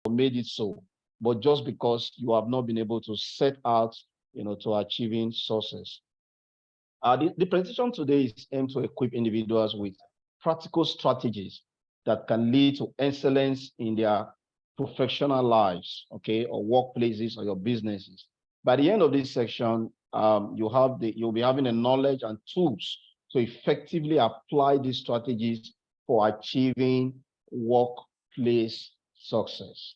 made it so, but just because you have not been able to set out, to achieving success. The presentation today is aimed to equip individuals with practical strategies that can lead to excellence in their professional lives, okay, or workplaces or your businesses. By the end of this section, you'll be having the knowledge and tools to effectively apply these strategies for achieving workplace success.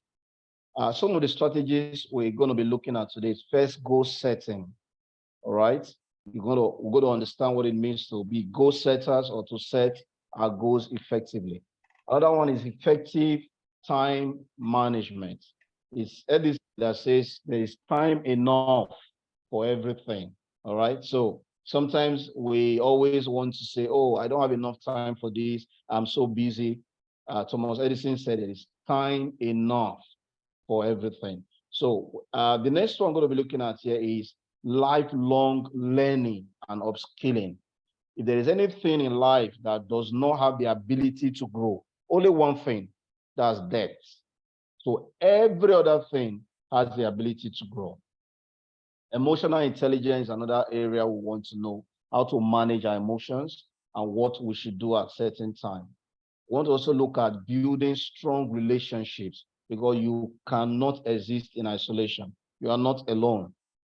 Some of the strategies we're going to be looking at today is first, goal setting. All right. We're going to understand what it means to be goal setters or to set our goals effectively. Another one is effective time management. It's Edison that says there is time enough for everything. All right. So sometimes we always want to say, oh, I don't have enough time for this. I'm so busy. Thomas Edison said it is time enough for everything. So the next one I'm going to be looking at here is lifelong learning and upskilling. If there is anything in life that does not have the ability to grow, only one thing, that's death. So every other thing has the ability to grow. Emotional intelligence is another area we want to know how to manage our emotions and what we should do at certain time. We want to also look at building strong relationships because you cannot exist in isolation. You are not alone.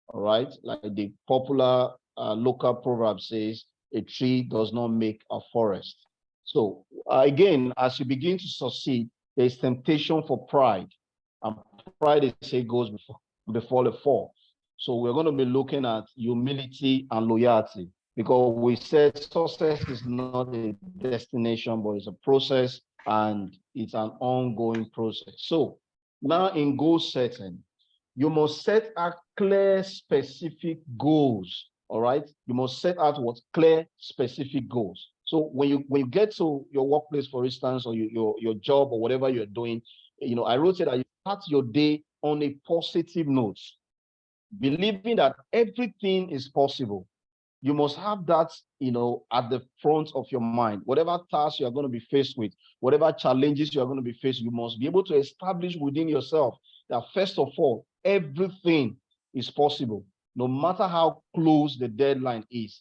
All right. Like the popular local proverb says, a tree does not make a forest. So again, as you begin to succeed, there's temptation for pride. And pride, they say, goes before the fall. So we're going to be looking at humility and loyalty because we said success is not a destination, but it's a process and it's an ongoing process. So now in goal setting, you must set out clear, specific goals. All right. You must set out what clear, specific goals. So when you get to your workplace, for instance, or your job or whatever you're doing, I wrote it that you start your day on a positive note, believing that everything is possible. You must have that, at the front of your mind. Whatever task you are going to be faced with, whatever challenges you are going to be faced, you must be able to establish within yourself that first of all, everything is possible, no matter how close the deadline is.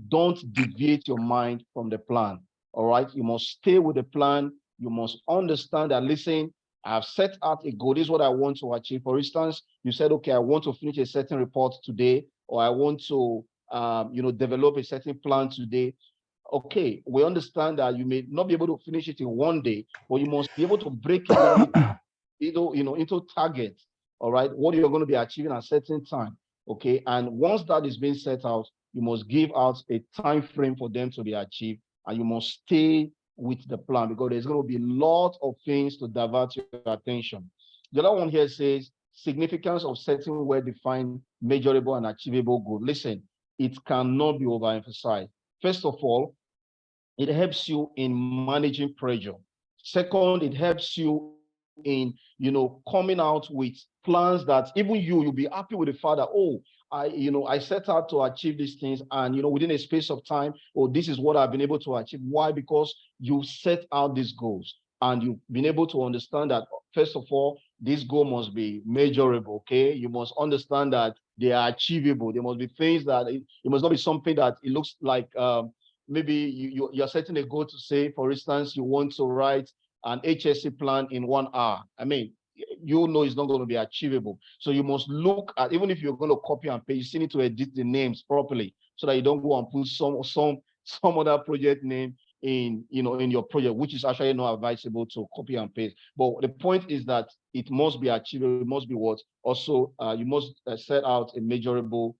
Don't deviate your mind from the plan. All right. You must stay with the plan. You must understand that, listen, I have set out a goal. This is what I want to achieve. For instance, you said, okay, I want to finish a certain report today, or I want to, develop a certain plan today. Okay, we understand that you may not be able to finish it in one day, but you must be able to break it down into targets. All right, what you're going to be achieving at a certain time. Okay, and once that is being set out, you must give out a time frame for them to be achieved, and you must stay with the plan because there's going to be a lot of things to divert your attention. The other one here says significance of setting well-defined, measurable, and achievable goals. Listen, it cannot be overemphasized. First of all, it helps you in managing pressure. Second, it helps you in, coming out with plans that even you'll be happy with the fact that, oh, I set out to achieve these things and, within a space of time, oh, this is what I've been able to achieve. Why? Because you set out these goals and you've been able to understand that, first of all, this goal must be measurable, okay? You must understand that they are achievable. There must be things that, it must not be something that it looks like, maybe you're setting a goal to say, for instance, you want to write an HSC plan in 1 hour. I mean, it's not going to be achievable. So you must look at, even if you're going to copy and paste, you still need to edit the names properly so that you don't go and put some other project name in your project, which is actually not advisable to copy and paste. But the point is that it must be achievable. It must be what also you must set out a measurable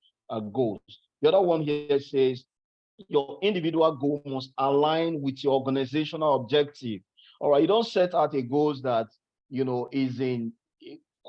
goals. The other one here says your individual goal must align with your organizational objective. All right, you don't set out a goals that is in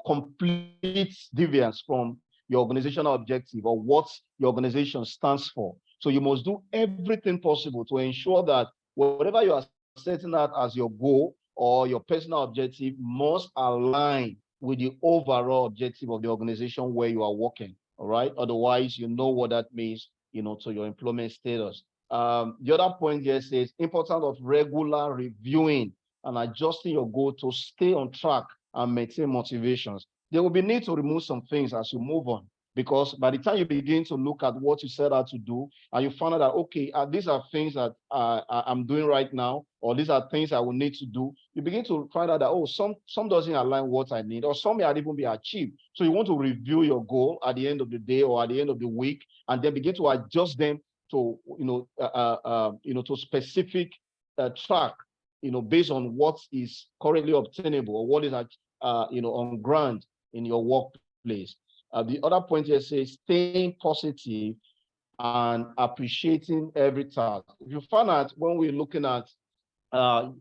complete deviance from your organizational objective or what your organization stands for. So you must do everything possible to ensure that whatever you are setting out as your goal or your personal objective must align with the overall objective of the organization where you are working. All right. Otherwise, you know what that means, to your employment status. The other point here says importance of regular reviewing and adjusting your goal to stay on track and maintain motivations. There will be need to remove some things as you move on, because by the time you begin to look at what you set out to do, and you find out that, okay, these are things that I'm doing right now, or these are things I will need to do, you begin to find out that, oh, some doesn't align what I need, or some may not even be achieved. So you want to review your goal at the end of the day or at the end of the week, and then begin to adjust them to, to specific track, based on what is currently obtainable or what is on ground in your workplace. The other point here says staying positive and appreciating every task. If you find out when we're looking at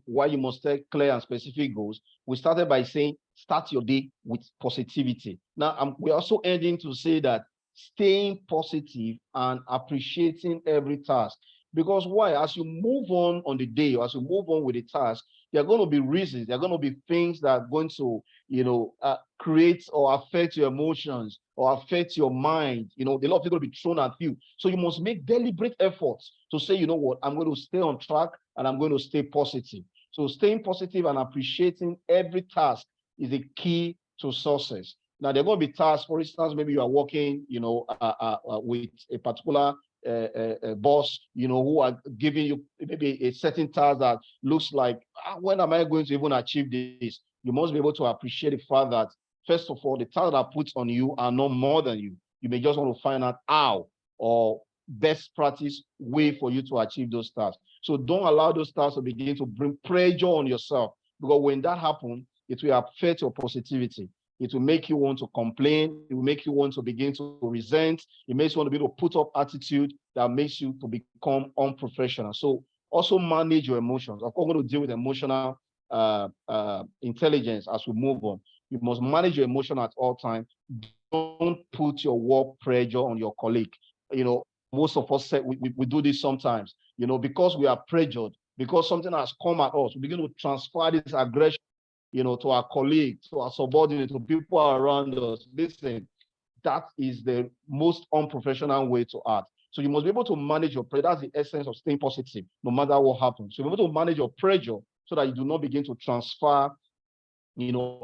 why you must take clear and specific goals, we started by saying start your day with positivity. Now, we're also ending to say that staying positive and appreciating every task. Because why? As you move on the day, or as you move on with the task, there are going to be reasons, there are going to be things that are going to, create or affect your emotions or affect your mind. A lot of people will be thrown at you. So you must make deliberate efforts to say, you know what, I'm going to stay on track and I'm going to stay positive. So staying positive and appreciating every task is the key to success. Now, there are going to be tasks, for instance, maybe you are working, with a particular boss, who are giving you maybe a certain task that looks like, when am I going to even achieve this? You must be able to appreciate the fact that, first of all, the tasks that are put on you are not more than you. You may just want to find out how or best practice way for you to achieve those tasks. So don't allow those tasks to begin to bring pressure on yourself, because when that happens, it will affect your positivity. It will make you want to complain. It will make you want to begin to resent. It makes you want to be able to put up attitude that makes you to become unprofessional. So also manage your emotions. Of course, we're going to deal with emotional intelligence as we move on. You must manage your emotion at all times. Don't put your work pressure on your colleague. Most of us say we do this sometimes, because we are pressured, because something has come at us, we begin to transfer this aggression, to our colleagues, to our subordinates, to people around us. Listen, that is the most unprofessional way to act. So you must be able to manage your pressure. That's the essence of staying positive, no matter what happens. So you're able to manage your pressure so that you do not begin to transfer,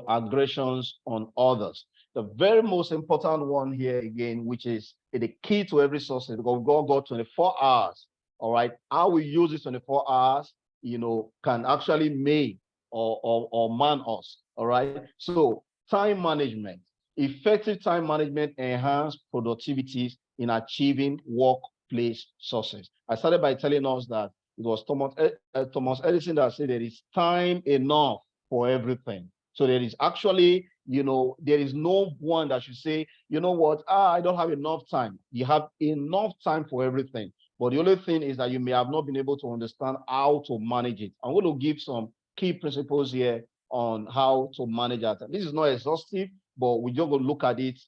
aggressions on others. The very most important one here again, which is the key to every success, because God got 24 hours. All right. How we use this 24 hours, can actually make or man us. All right. So time management, effective time management enhance productivities in achieving workplace success. I started by telling us that it was Thomas Edison that said there is time enough for everything. So there is actually, there is no one that should say, you know what, I don't have enough time. You have enough time for everything. But the only thing is that you may have not been able to understand how to manage it. I'm going to give some key principles here on how to manage that. This is not exhaustive, but we just going to look at it,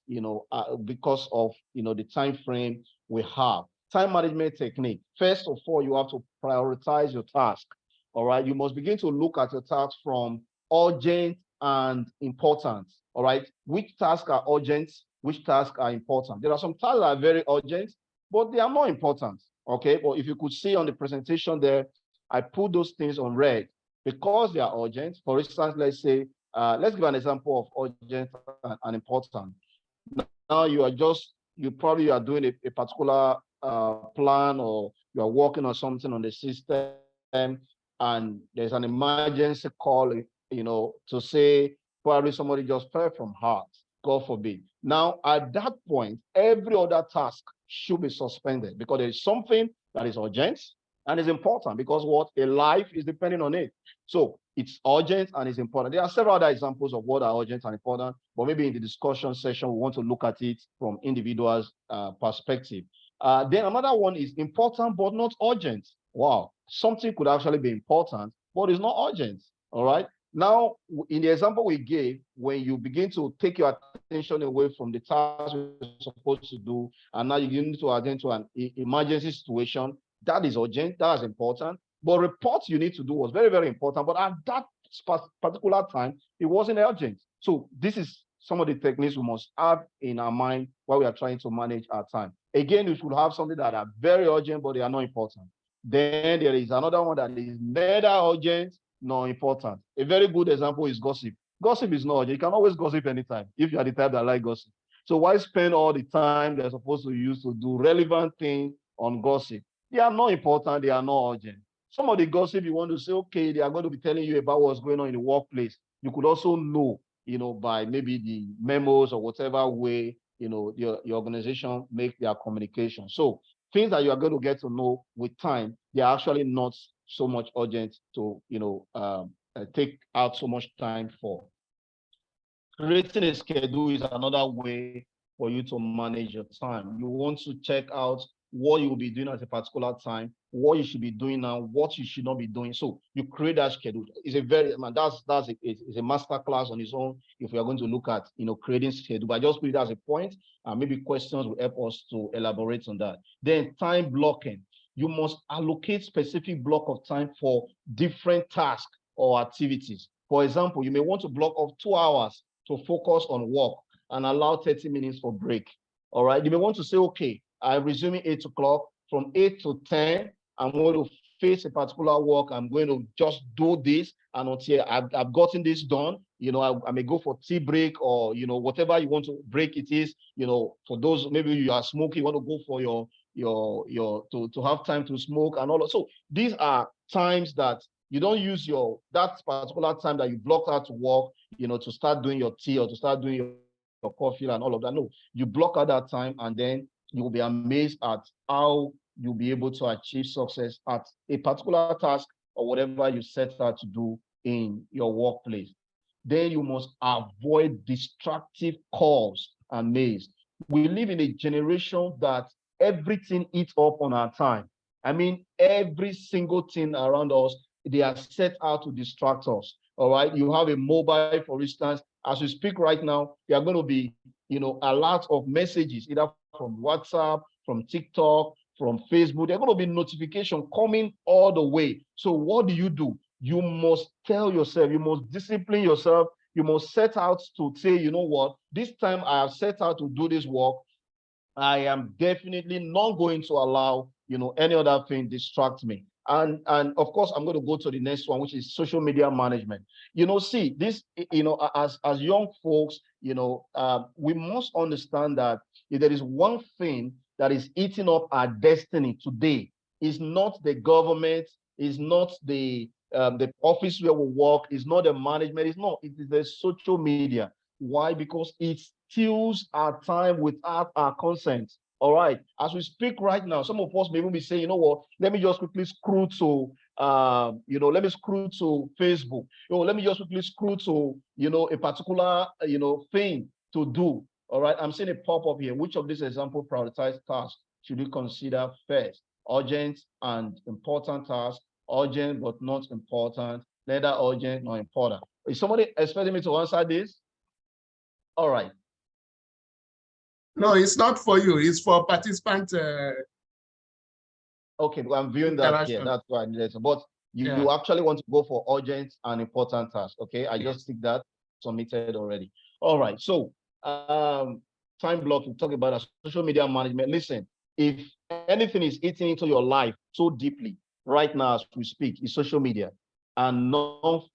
because of, the time frame we have. Time management technique. First of all, you have to prioritize your task. All right. You must begin to look at your task from urgent and important. All right. Which tasks are urgent? Which tasks are important? There are some tasks that are very urgent, but they are more important. Okay. But if you could see on the presentation there, I put those things on red because they are urgent. For instance, let's say, let's give an example of urgent and important. Now you probably are doing a particular plan, or you are working on something on the system, and there's an emergency call, to say probably somebody just fell from heart, God forbid. Now, at that point, every other task should be suspended, because there is something that is urgent and is important, because what? A life is depending on it. So it's urgent and it's important. There are several other examples of what are urgent and important, but maybe in the discussion session, we want to look at it from individuals' perspective. Then another one is important but not urgent. Wow, something could actually be important, but it's not urgent. All right. Now, in the example we gave, when you begin to take your attention away from the task you're supposed to do, and now you need to attend to an emergency situation, that is urgent, that is important. But reports you need to do was very, very important. But at that particular time, it wasn't urgent. So this is some of the techniques we must have in our mind while we are trying to manage our time. Again, you should have something that are very urgent, but they are not important. Then there is another one that is neither urgent nor important. A very good example is gossip. Gossip is not urgent. You can always gossip anytime if you are the type that like gossip. So why spend all the time they're supposed to use to do relevant things on gossip? They are not important. They are not urgent. Some of the gossip you want to say, okay, they are going to be telling you about what's going on in the workplace. You could also know, by maybe the memos or whatever way, your organization make their communication. So things that you are going to get to know with time, they are actually not so much urgent to, take out so much time for. Creating a schedule is another way for you to manage your time. You want to check out what you will be doing at a particular time, what you should be doing now, what you should not be doing. So you create that schedule. It's a very, man, it's a master class on its own if we are going to look at, creating schedule. But I just put it as a point, and maybe questions will help us to elaborate on that. Then time blocking. You must allocate specific block of time for different tasks or activities. For example, you may want to block off 2 hours to focus on work and allow 30 minutes for break. All right. You may want to say, okay, I'm resuming 8 o'clock. From 8 to 10, I'm going to face a particular work. I'm going to just do this. And until I've gotten this done, I may go for tea break or, whatever you want to break it is, for those, maybe you are smoking, you want to go for to have time to smoke and all. So these are times that you don't use that particular time that you blocked out to work, to start doing your tea or to start doing your coffee and all of that. No, you block out that time, and then you will be amazed at how you'll be able to achieve success at a particular task or whatever you set out to do in your workplace. Then you must avoid distractive calls and mails. We live in a generation that everything eats up on our time. I mean, every single thing around us, they are set out to distract us. All right. You have a mobile, for instance. As we speak right now, there are going to be, a lot of messages, either from WhatsApp, from TikTok, from Facebook. There are going to be notifications coming all the way. So what do? You must tell yourself, you must discipline yourself. You must set out to say, you know what, this time I have set out to do this work. I am definitely not going to allow, any other thing distract me. And of course, I'm going to go to the next one, which is social media management. See this, as young folks, we must understand that if there is one thing that is eating up our destiny today, is not the government, is not the office where we work, is not the management, it is the social media. Why? Because it steals our time without our consent. All right. As we speak right now, some of us may even be saying, you know what, let me just quickly scroll to, let me scroll to Facebook. Let me just quickly scroll to, a particular, thing to do. All right. I'm seeing a pop-up here. Which of these example prioritized tasks should you consider first? Urgent and important tasks, urgent but not important, neither urgent nor important. Is somebody expecting me to answer this? All right. No, it's not for you. It's for participant. Okay, well, I'm viewing that here. That's why I needed to. But you actually want to go for urgent and important tasks. Okay, I just think that submitted already. All right. So time block. We talk about social media management. Listen, if anything is eating into your life so deeply right now as we speak, it's social media, and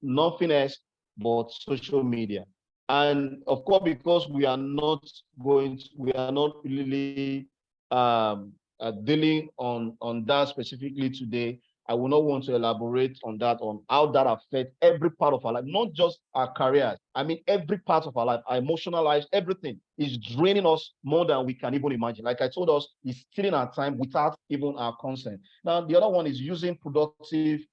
nothing else but social media. And of course, because we are not really dealing on that specifically today, I will not want to elaborate on that, on how that affects every part of our life, not just our careers. I mean, every part of our life, our emotional lives, everything is draining us more than we can even imagine. Like I told us, it's stealing our time without even our consent. Now, the other one is using productivity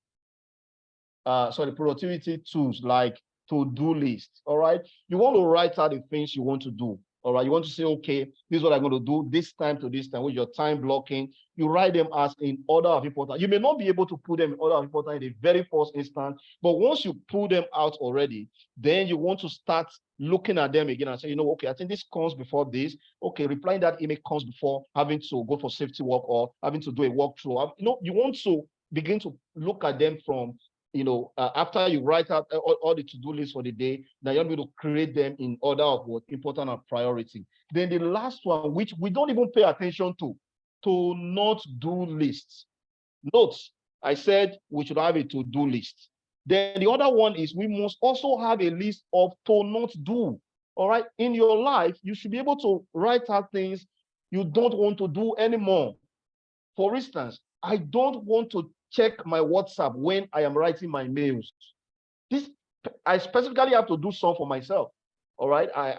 tools like to-do lists. All right. You want to write out the things you want to do. All right. You want to say, okay, this is what I'm going to do this time to this time with your time blocking. You write them as in order of importance. You may not be able to put them in order of importance in the very first instance, but once you pull them out already, then you want to start looking at them again and say, okay, I think this comes before this. Okay, replying that email comes before having to go for safety work or having to do a walkthrough. You want to begin to look at them from after you write out all the to-do lists for the day, now you're going to create them in order of what important and priority. Then the last one, which we don't even pay attention to not do lists. Note, I said we should have a to-do list. Then the other one is we must also have a list of to not do. All right. In your life, you should be able to write out things you don't want to do anymore. For instance, I don't want to check my WhatsApp when I am writing my mails. This I specifically have to do some for myself. All right. I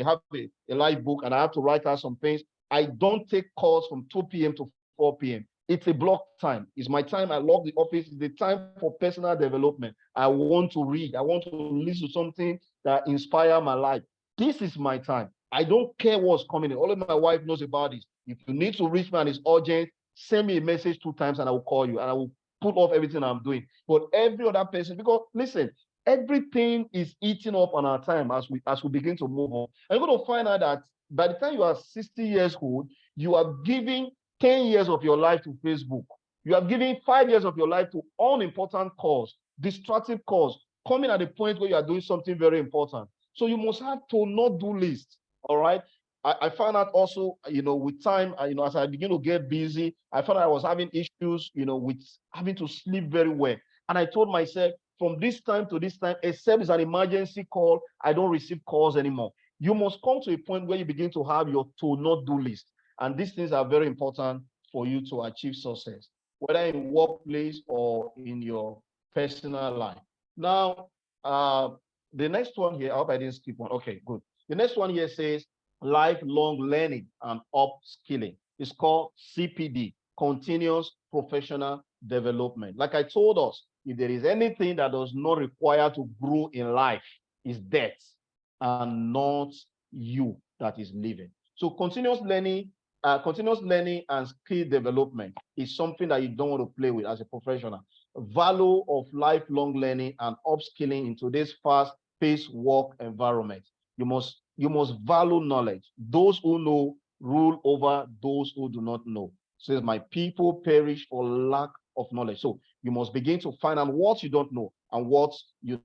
have a live book and I have to write out some things. I don't take calls from 2 p.m. to 4 p.m. It's a block time. It's my time. I log the office. It's the time for personal development. I want to read. I want to listen to something that inspire my life. This is my time. I don't care what's coming in. Only my wife knows about this. If you need to reach me and it's urgent, send me a message 2 times and I will call you and I will put off everything I'm doing. But every other person, because listen, everything is eating up on our time as we begin to move on. And you're going to find out that by the time you are 60 years old, you are giving 10 years of your life to Facebook. You are giving 5 years of your life to unimportant calls, distracting calls, coming at a point where you are doing something very important. So you must have to not do list. All right. I found out also, with time, as I begin to get busy, I found out I was having issues, with having to sleep very well. And I told myself, from this time to this time, except it's an emergency call, I don't receive calls anymore. You must come to a point where you begin to have your to not do list. And these things are very important for you to achieve success, whether in workplace or in your personal life. Now, the next one here, I hope I didn't skip one. Okay, good. The next one here says lifelong learning and upskilling. It's called CPD, continuous professional development. Like I told us, if there is anything that does not require to grow in life, is death and not you that is living. So continuous learning and skill development is something that you don't want to play with as a professional. Value of lifelong learning and upskilling in today's fast-paced work environment. You must value knowledge. Those who know rule over those who do not know. It says, my people perish for lack of knowledge. So you must begin to find out what you don't know and what you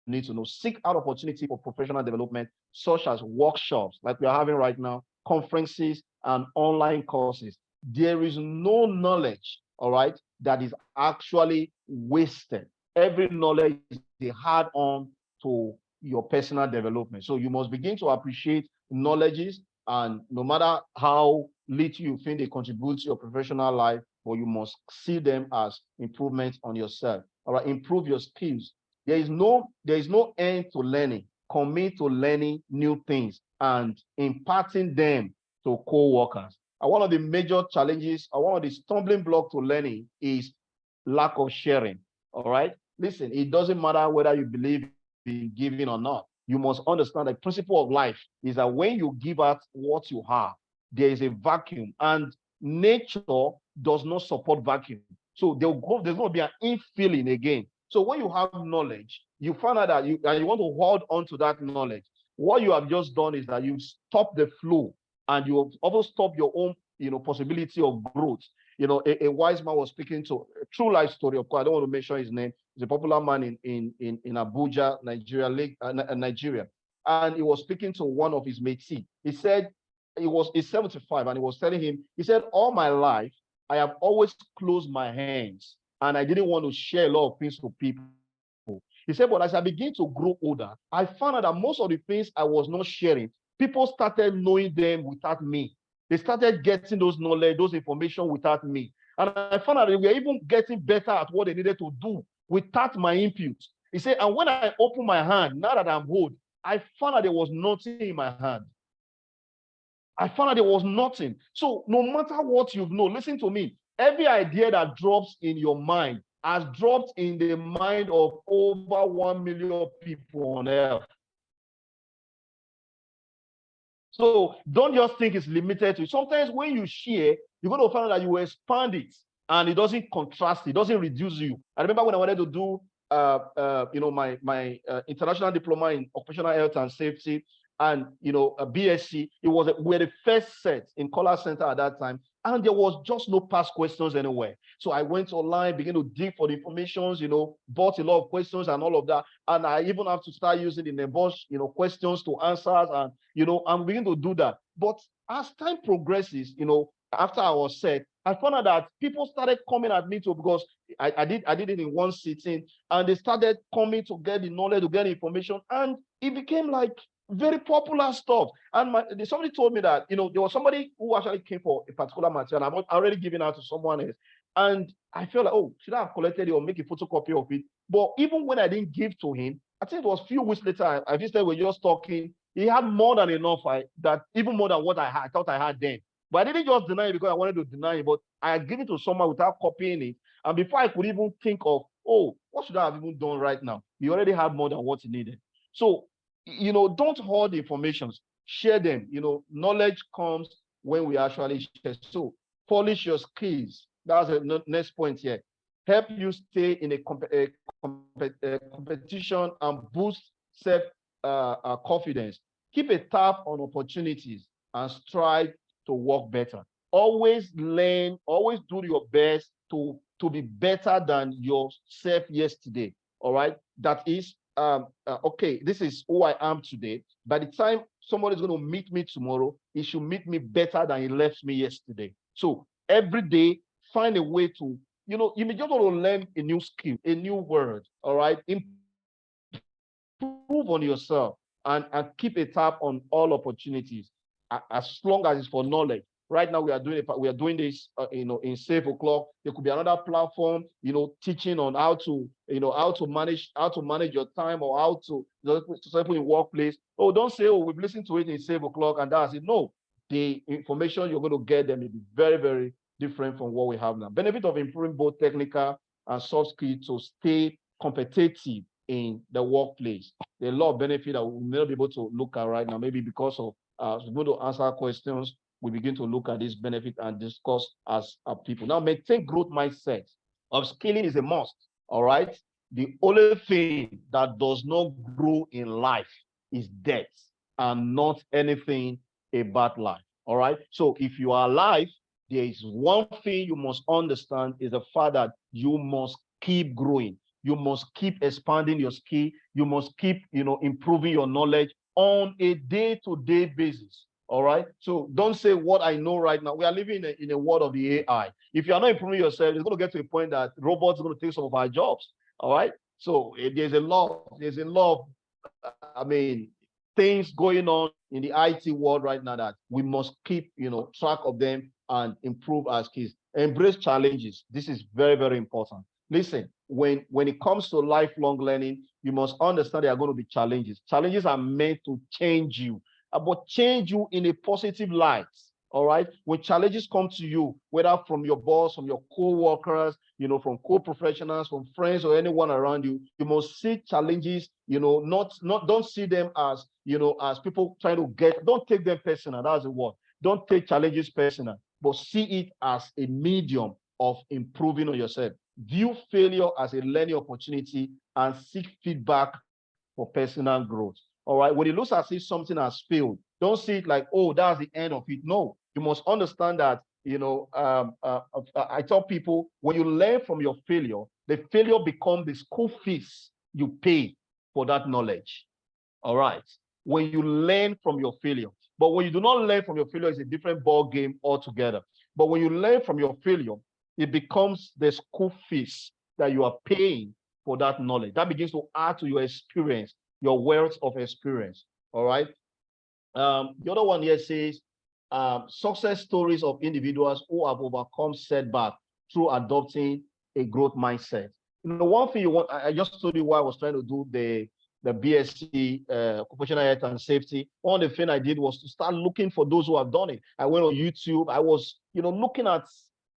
need to know. Seek out opportunity for professional development, such as workshops like we are having right now, conferences, and online courses. There is no knowledge, all right, that is actually wasted. Every knowledge is a hard-on to your personal development. So you must begin to appreciate knowledges, and no matter how little you think they contribute to your professional life, but you must see them as improvements on yourself. All right, improve your skills. There is no end to learning. Commit to learning new things and imparting them to co-workers. And one of the major challenges, or one of the stumbling blocks to learning is lack of sharing. All right. Listen, it doesn't matter whether you believe in giving or not. You must understand the principle of life is that when you give out what you have, there is a vacuum, and nature does not support vacuum. So there's going to be an infilling again. So when you have knowledge, you find out that you want to hold on to that knowledge. What you have just done is that you stop the flow, and you also stop your own, possibility of growth. A wise man was speaking to a true life story. Of course, I don't want to mention his name. He's a popular man in Abuja, Nigeria. And he was speaking to one of his mates. He said he's 75, and he was telling him, he said, all my life, I have always closed my hands, and I didn't want to share a lot of things to people. He said, but as I begin to grow older, I found out that most of the things I was not sharing, people started knowing them without me. They started getting those knowledge, those information without me. And I found out that we were even getting better at what they needed to do without my input. He said, and when I open my hand, now that I'm old, I found out there was nothing in my hand. I found out there was nothing. So no matter what you know, listen to me. Every idea that drops in your mind has dropped in the mind of over 1 million people on earth. So don't just think it's limited to you. Sometimes when you share, you're going to find out that you expand it, and it doesn't contrast, it doesn't reduce you. I remember when I wanted to do my international diploma in occupational health and safety, and a BSc, we were the first set in Collar Center at that time, and there was just no past questions anywhere. So I went online, began to dig for the informations, bought a lot of questions and all of that, and I even have to start using the NEBOSH, questions to answers, and I'm beginning to do that. But as time progresses, after I was set, I found out that people started coming at me too, because I did it in one sitting, and they started coming to get the knowledge, to get information, and it became like very popular stuff. And somebody told me that, there was somebody who actually came for a particular material. I'm already giving out to someone else. And I felt like, oh, should I have collected it or make a photocopy of it? But even when I didn't give to him, I think it was a few weeks later, I visited, we were just talking. He had more than enough, even more than what I thought I had then. But I didn't just deny it because I wanted to deny it, but I had given it to someone without copying it. And before I could even think of, oh, what should I have even done right now? He already had more than what he needed. So, don't hoard information, share them. Knowledge comes when we actually share. So polish your skills. That's the next point here. Help you stay in a competition and boost self confidence. Keep a tab on opportunities and strive to work better. Always learn, always do your best to be better than yourself yesterday. All right. That is, okay, this is who I am today. By the time somebody's going to meet me tomorrow, he should meet me better than he left me yesterday. So every day, find a way to, you may just want to learn a new skill, a new word. All right. Improve on yourself, and keep a tab on all opportunities, as long as it's for knowledge. Right now, we are doing this, in Safe O'Clock. There could be another platform, teaching on how to, how to manage your time, or how to, example, in workplace. Oh, don't say, oh, we've listened to it in Safe O'Clock and that's it. No, the information you're going to get them may be very, very different from what we have now. Benefit of improving both technical and soft skills to stay competitive in the workplace. There are a lot of benefit that we may not be able to look at right now, maybe because of we're going to answer questions. We begin to look at this benefit and discuss as people. Now, maintain growth mindset. Upskilling is a must. All right. The only thing that does not grow in life is death, and not anything about life. All right. So if you are alive, there is one thing you must understand, is the fact that you must keep growing. You must keep expanding your skill. You must keep, improving your knowledge on a day-to-day basis. All right. So don't say what I know right now. We are living in a world of the AI. If you are not improving yourself, it's going to get to a point that robots are going to take some of our jobs. All right. So there's a lot of, things going on in the IT world right now that we must keep, track of them and improve our skills. Embrace challenges. This is very, very important. Listen, when it comes to lifelong learning, you must understand there are going to be challenges. Challenges are meant to change you, but change you in a positive light. All right. When challenges come to you, whether from your boss, from your co-workers, from co-professionals, from friends, or anyone around you, you must see challenges, don't see them as, as people trying to don't take them personal. That's the word. Don't take challenges personal, but see it as a medium of improving on yourself. View failure as a learning opportunity and seek feedback for personal growth. All right. When it looks as if something has failed, don't see it like, oh, that's the end of it. No, you must understand that, I tell people, when you learn from your failure, the failure becomes the school fees you pay for that knowledge. All right. When you learn from your failure. But when you do not learn from your failure, it's a different ball game altogether. But when you learn from your failure, it becomes the school fees that you are paying for that knowledge. That begins to add to your experience, your wealth of experience. All right. The other one here says, success stories of individuals who have overcome setback through adopting a growth mindset. One thing you want, I just told you why I was trying to do the BSc, occupational health and safety. One of the things I did was to start looking for those who have done it. I went on YouTube. I was, looking at,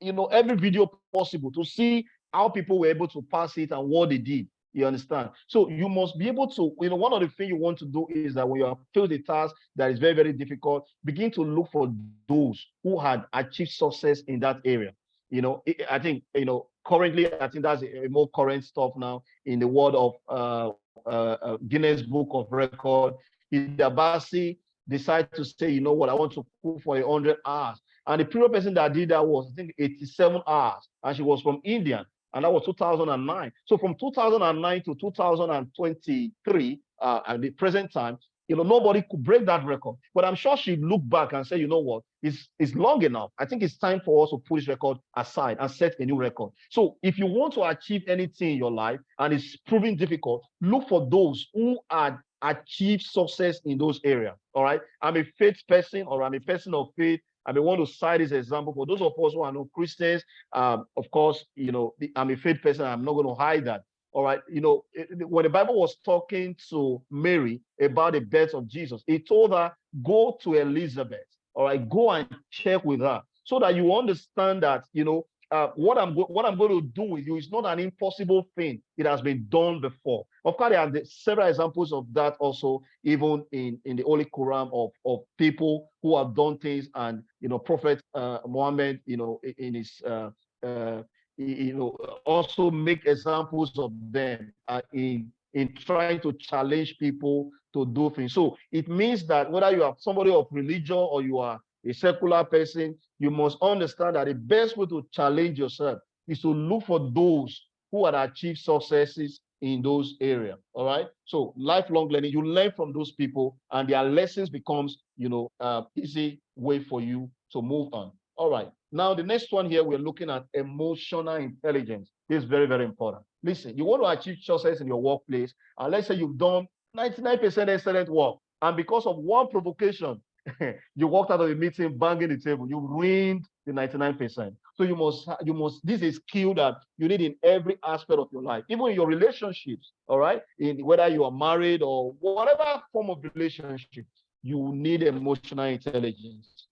every video possible to see how people were able to pass it and what they did. You understand? So you must be able to, one of the things you want to do is that when you have filled a task that is very, very difficult, begin to look for those who had achieved success in that area. I think, currently, I think that's a more current stuff now in the world of Guinness Book of Record. Idabasi decided to say, you know what, I want to cook for 100 hours. And the previous person that did that was, I think, 87 hours. And she was from India. And that was 2009. So from 2009 to 2023, at the present time, Nobody could break that record. But I'm sure she'd look back and say, you know what, it's long enough. I think it's time for us to put this record aside and set a new record. So if you want to achieve anything in your life and it's proving difficult, look for those who had achieved success in those areas. All right. I'm a faith person, or I'm a person of faith. I may want to cite this example for those of us who are not Christians. Of course, I'm a faith person. I'm not going to hide that. All right. When the Bible was talking to Mary about the birth of Jesus, it told her, go to Elizabeth. All right. Go and check with her so that you understand that, what I'm going to do with you is not an impossible thing. It has been done before. Of course, there are several examples of that also, even in the Holy Quran, of people who have done things, and Prophet Muhammad, in his also make examples of them in trying to challenge people to do things. So it means that whether you are somebody of religion or you are a secular person, you must understand that the best way to challenge yourself is to look for those who have achieved successes in those areas. All right. So lifelong learning, you learn from those people, and their lessons becomes, easy way for you to move on. All right. Now, the next one here, we're looking at emotional intelligence. This is very, very important. Listen, you want to achieve success in your workplace, and let's say you've done 99% excellent work, and because of one provocation, you walked out of the meeting banging the table, you ruined the 99%. So this is a skill that you need in every aspect of your life, even in your relationships, all right? Whether you are married or whatever form of relationship, you need emotional intelligence.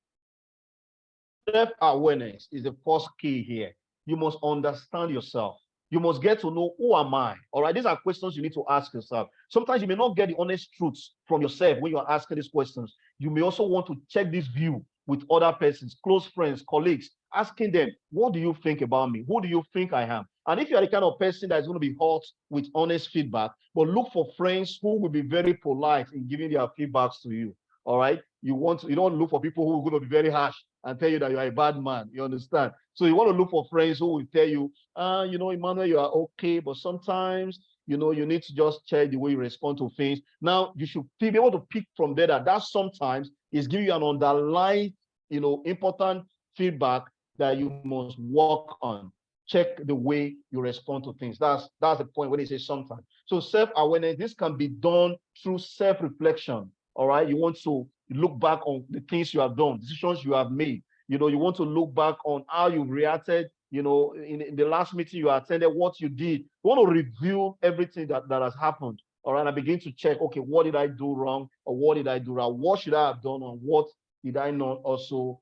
Self-awareness is the first key here. You must understand yourself. You must get to know, who am I? All right, these are questions you need to ask yourself. Sometimes you may not get the honest truths from yourself when you are asking these questions. You may also want to check this view with other persons, close friends, colleagues, asking them, what do you think about me? Who do you think I am? And if you are the kind of person that is going to be hot with honest feedback, but look for friends who will be very polite in giving their feedbacks to you. All right. You don't look for people who are going to be very harsh and tell you that you are a bad man. You understand? So you want to look for friends who will tell you, Emmanuel, you are okay, but sometimes, you need to just check the way you respond to things. Now, you should be able to pick from there that sometimes is giving you an underlying, important feedback that you must work on. Check the way you respond to things. That's the point when they say sometimes. So self-awareness, this can be done through self-reflection. All right. You want to look back on the things you have done, decisions you have made. You want to look back on how you reacted, in the last meeting you attended, what you did. You want to review everything that has happened. All right. And begin to check, okay, what did I do wrong, or what did I do right? What should I have done, and what did I not also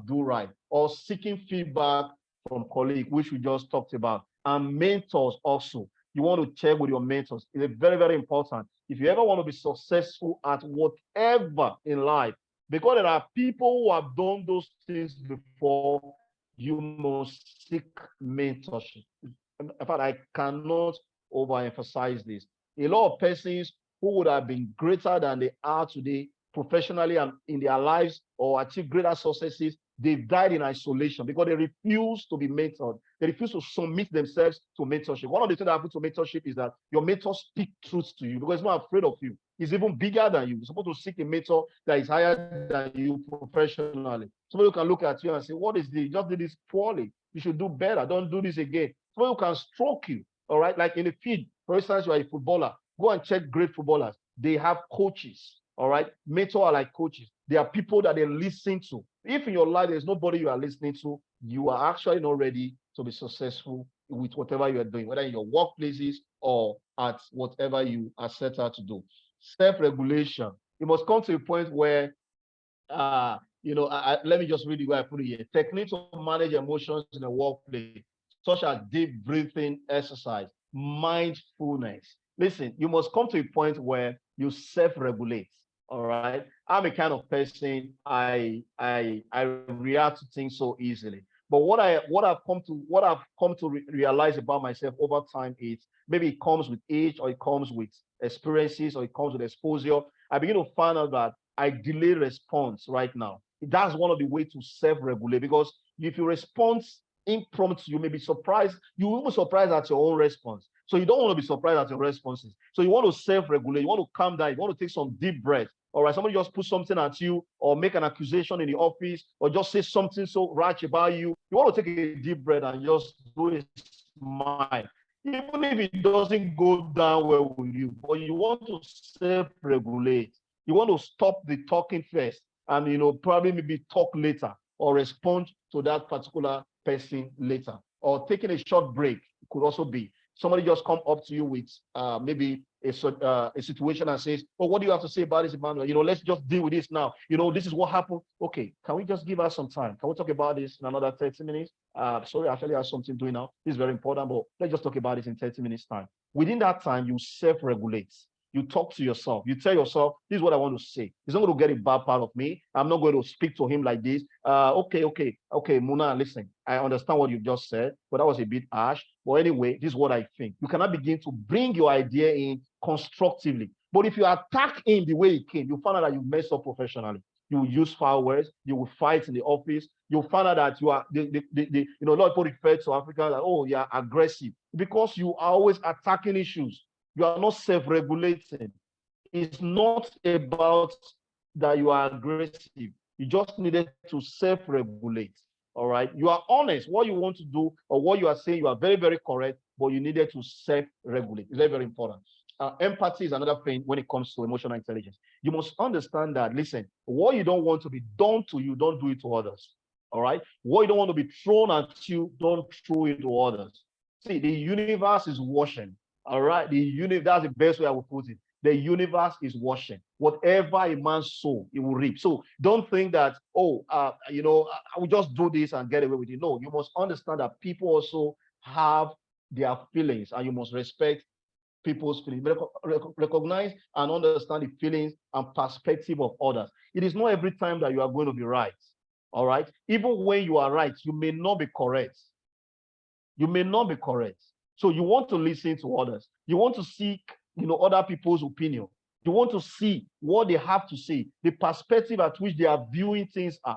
do right? Or seeking feedback from colleagues, which we just talked about, and mentors also. You want to check with your mentors. It's very, very important. If you ever want to be successful at whatever in life, because there are people who have done those things before, you must seek mentorship. In fact, I cannot overemphasize this. A lot of persons who would have been greater than they are today professionally and in their lives, or achieve greater successes, they've died in isolation because they refuse to be mentored. They refuse to submit themselves to mentorship. One of the things that happens to mentorship is that your mentor speaks truth to you because he's not afraid of you. He's even bigger than you. You're supposed to seek a mentor that is higher than you professionally. Somebody who can look at you and say, what is this? You just did this poorly. You should do better. Don't do this again. Somebody who can stroke you, all right? Like in the field, for instance, you are a footballer. Go and check great footballers. They have coaches, all right? Mentors are like coaches. They are people that they listen to. If in your life there's nobody you are listening to, you are actually not ready to be successful with whatever you are doing, whether in your workplaces or at whatever you are set out to do. Self-regulation. You must come to a point where, let me just read the way I put it here. Techniques to manage emotions in the workplace, such as deep breathing exercise, mindfulness. Listen, you must come to a point where you self-regulate. All right. I'm a kind of person, I react to things so easily. But what I've come to realize about myself over time is maybe it comes with age, or it comes with experiences, or it comes with exposure. I begin to find out that I delay response right now. That's one of the ways to self-regulate, because if you respond impromptu, you may be surprised. You will be surprised at your own response. So you don't want to be surprised at your responses. So you want to self-regulate. You want to calm down. You want to take some deep breath. All right, somebody just put something at you or make an accusation in the office or just say something so rash about you. You want to take a deep breath and just do a smile. Even if it doesn't go down well with you, but you want to self-regulate. You want to stop the talking first and, probably maybe talk later or respond to that particular person later. Or taking a short break could also be. Somebody just come up to you with maybe a situation and says, "Oh, what do you have to say about this, Emmanuel? Let's just deal with this now. This is what happened. Okay, can we just give us some time? Can we talk about this in another 30 minutes? Sorry, actually, I have something doing now. This is very important, but let's just talk about this in 30 minutes time." Within that time, you self-regulate. You talk to yourself. You tell yourself, "This is what I want to say. He's not going to get a bad part of me. I'm not going to speak to him like this. Okay, Muna, listen. I understand what you just said, but that was a bit harsh. But anyway, this is what I think." You cannot begin to bring your idea in constructively. But if you attack him the way he came, you find out that you mess up professionally. You will use foul words. You will fight in the office. You'll find out that you are a lot of people refer to Africans that, "Oh, you are aggressive," because you are always attacking issues. You are not self-regulating. It's not about that you are aggressive. You just needed to self-regulate. All right. You are honest. What you want to do or what you are saying, you are very, very correct, but you needed to self-regulate. It's very, very important. Empathy is another thing when it comes to emotional intelligence. You must understand that, listen, what you don't want to be done to you, don't do it to others. All right. What you don't want to be thrown at you, don't throw it to others. See, the universe is watching. All right. That's the best way I would put it. The universe is watching. Whatever a man sow, he will reap. So don't think that, I will just do this and get away with it. No, you must understand that people also have their feelings and you must respect people's feelings. Recognize and understand the feelings and perspective of others. It is not every time that you are going to be right. All right. Even when you are right, you may not be correct. You may not be correct. So you want to listen to others. You want to seek, other people's opinion. You want to see what they have to say, the perspective at which they are viewing things at.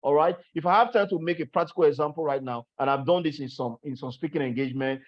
All right. If I have time to make a practical example right now, and I've done this in some speaking engagement,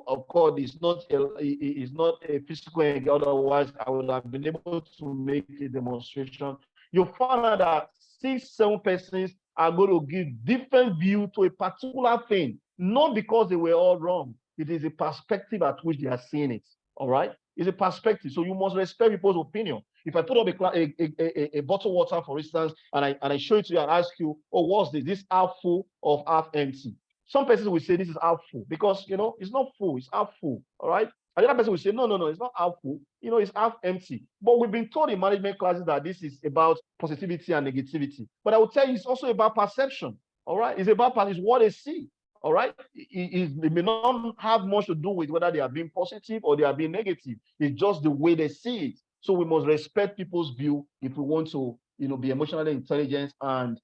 of course, it's not a physical engagement. Otherwise, I would have been able to make a demonstration. You find out that 6, 7 persons are going to give different view to a particular thing, not because they were all wrong. It is a perspective at which they are seeing it. All right. It's a perspective. So you must respect people's opinion. If I put up a bottle of water, for instance, and I show it to you and ask you, "Oh, what's this? This half full or half empty?" Some persons will say this is half full because, it's not full, it's half full. All right. Another person will say, no, it's not half full, it's half empty. But we've been taught in management classes that this is about positivity and negativity. But I will tell you, it's also about perception. All right. It's about it's what they see. All right. It may not have much to do with whether they are being positive or they are being negative. It's just the way they see it. So we must respect people's view if we want to, be emotionally intelligent and,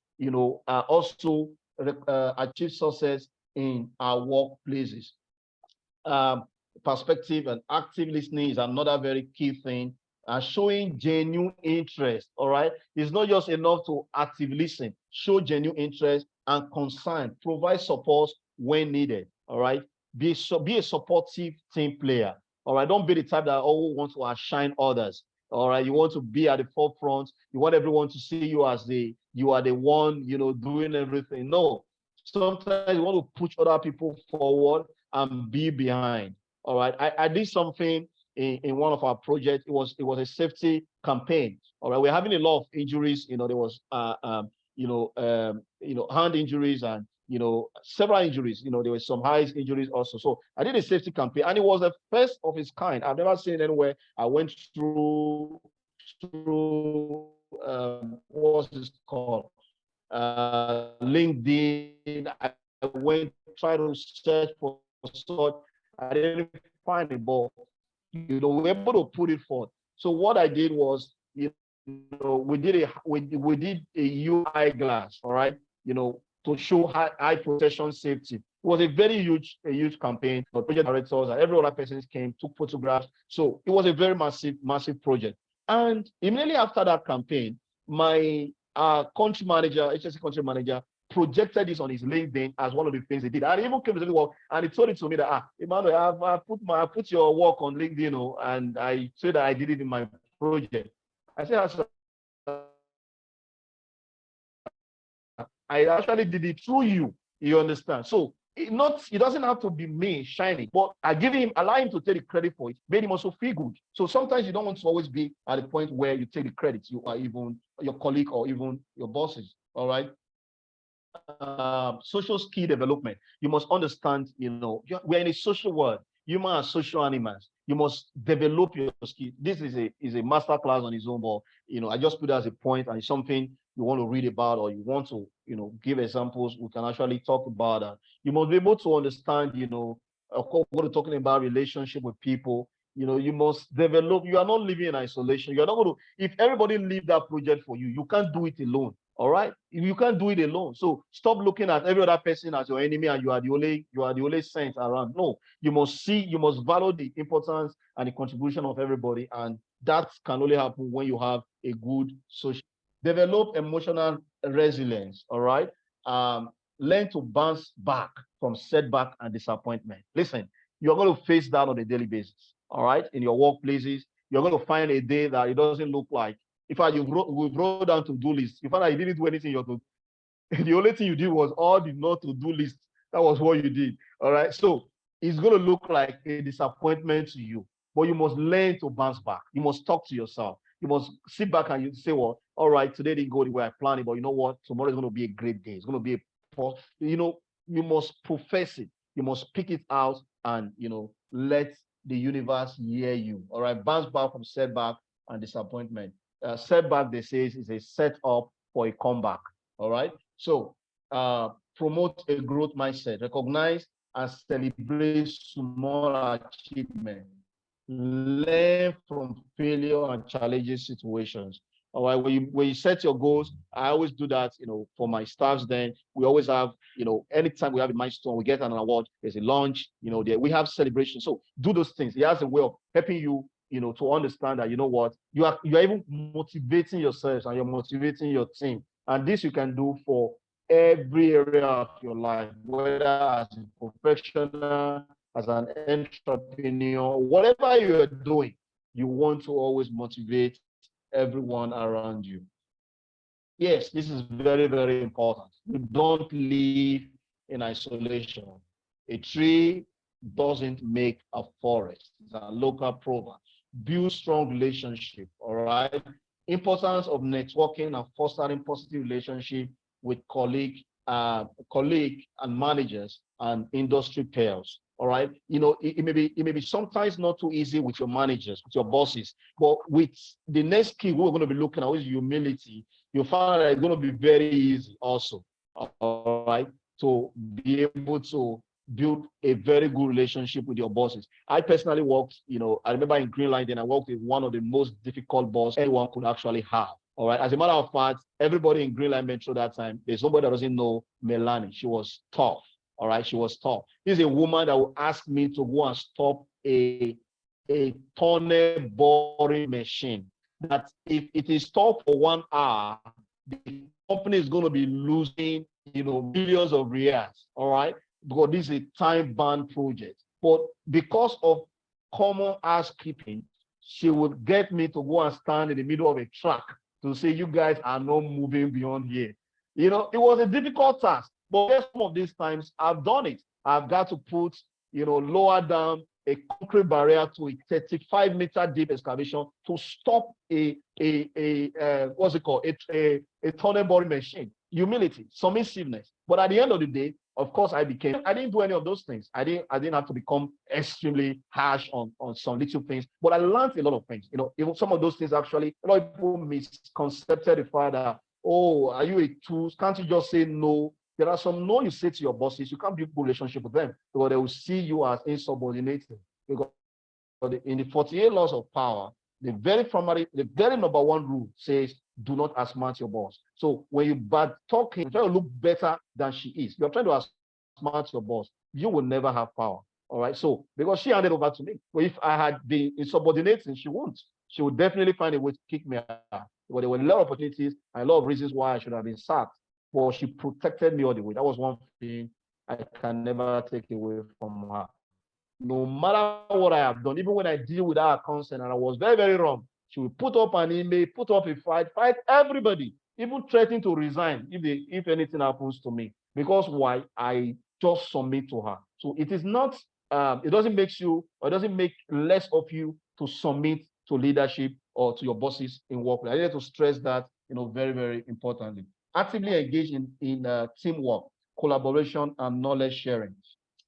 also achieve success in our workplaces. Perspective and active listening is another very key thing. Showing genuine interest. All right. It's not just enough to actively listen. Show genuine interest and concern. Provide support when needed. All right. Be a supportive team player. All right. Don't be the type that always wants to outshine others. All right. You want to be at the forefront. You want everyone to see you as you are the one, doing everything. No. Sometimes you want to push other people forward and be behind. All right. I did something in one of our projects. It was a safety campaign. All right. We're having a lot of injuries. There was hand injuries and several injuries. There were some high injuries also. So I did a safety campaign, and it was the first of its kind. I've never seen it anywhere. I went through what's this called? LinkedIn. I went try to search for such. I didn't find it, but we're able to put it forth. So what I did was, we did a UI glass, all right, to show high protection safety. It was a very huge campaign. The project directors and every other person came, took photographs. So it was a very massive project. And immediately after that campaign, my country manager, HSC country manager, projected this on his LinkedIn as one of the things he did. And he even came to the work and he told it to me that, Emmanuel, I put your work on LinkedIn, and I said that I did it in my project. I said, I actually did it through you. You understand? So it doesn't have to be me shining, but allow him to take the credit for it, made him also feel good. So sometimes you don't want to always be at the point where you take the credit. You are even your colleague or even your bosses. All right. Social skill development. You must understand, we're in a social world. Human are social animals. You must develop your skill. This is a master class on its own, but I just put it as a point, and it's something you want to read about, or you want to, give examples. We can actually talk about that. You must be able to understand, of course, we're talking about relationship with people. You must develop. You are not living in isolation. You're not going to, if everybody leave that project for you, you can't do it alone. All right, you can't do it alone. So stop looking at every other person as your enemy, and you are the only saint around. No, you must value the importance and the contribution of everybody, and that can only happen when you have a good social. Develop emotional resilience. All right, learn to bounce back from setback and disappointment. Listen, you're going to face that on a daily basis. All right, in your workplaces, you're going to find a day that it doesn't look like. In fact, we've wrote down to-do list. You find out you didn't do anything. The only thing you did was all the not to-do list. That was what you did. All right. So it's going to look like a disappointment to you, but you must learn to bounce back. You must talk to yourself. You must sit back and you say, well, all right, today didn't go the way I planned it, but you know what? Tomorrow is going to be a great day. It's going to be you must profess it. You must pick it out and, let the universe hear you. All right. Bounce back from setback and disappointment. Setback, they say, is a setup for a comeback. All right. So promote a growth mindset. Recognize and celebrate small achievements. Learn from failure and challenging situations. All right. When you set your goals, I always do that. For my staffs, then we always have. Anytime we have a milestone, we get an award. There's a launch. We have celebration. So do those things. It has a way of helping you to understand that, what, you're even motivating yourselves and you're motivating your team. And this you can do for every area of your life, whether as a professional, as an entrepreneur, whatever you're doing, you want to always motivate everyone around you. Yes, this is very, very important. You don't live in isolation. A tree doesn't make a forest. It's a local proverb. Build strong relationship, all right? Importance of networking and fostering positive relationship with colleague and managers and industry peers. All right. It may be sometimes not too easy with your managers, with your bosses, but with the next skill we're going to be looking at, which is humility, you'll find that it's going to be very easy also. All right. To be able to build a very good relationship with your bosses. I personally worked, I remember in Greenline, then I worked with one of the most difficult bosses anyone could actually have. All right. As a matter of fact, everybody in Greenline Metro that time, there's nobody that doesn't know Melanie. She was tough. All right. She was tough. This is a woman that will ask me to go and stop a tunnel boring machine. That if it is stopped for 1 hour, the company is going to be losing, millions of reals. All right. Because this is a time-bound project. But because of common housekeeping, she would get me to go and stand in the middle of a track to say, you guys are not moving beyond here. It was a difficult task. But some of these times, I've done it. I've got to put, lower down a concrete barrier to a 35-meter deep excavation to stop a tunnel boring machine. Humility, submissiveness. But at the end of the day, of course, I didn't do any of those things. I didn't have to become extremely harsh on some little things, but I learned a lot of things. Even some of those things actually, a lot of people misconcepted the fact that, oh, are you a tool? Can't you just say no? There are some no you say to your bosses. You can't build a relationship with them because they will see you as insubordinated. Because in the 48 laws of power, the very number one rule says, do not outsmart your boss. So when you bad talking, you try to look better than she is. You're trying to outsmart your boss. You will never have power. All right. So because she handed over to me, but if I had been insubordinating, she won't. She would definitely find a way to kick me out. But there were a lot of opportunities and a lot of reasons why I should have been sacked. but she protected me all the way. That was one thing I can never take away from her. No matter what I have done, even when I deal with her consent and I was very, very wrong, she will put up an email, put up a fight everybody, even threaten to resign if anything happens to me. Because why? I just submit to her. So it is not, it doesn't make you, or it doesn't make less of you to submit to leadership or to your bosses in workplace. I need to stress that, very, very importantly. Actively engage in teamwork, collaboration, and knowledge sharing.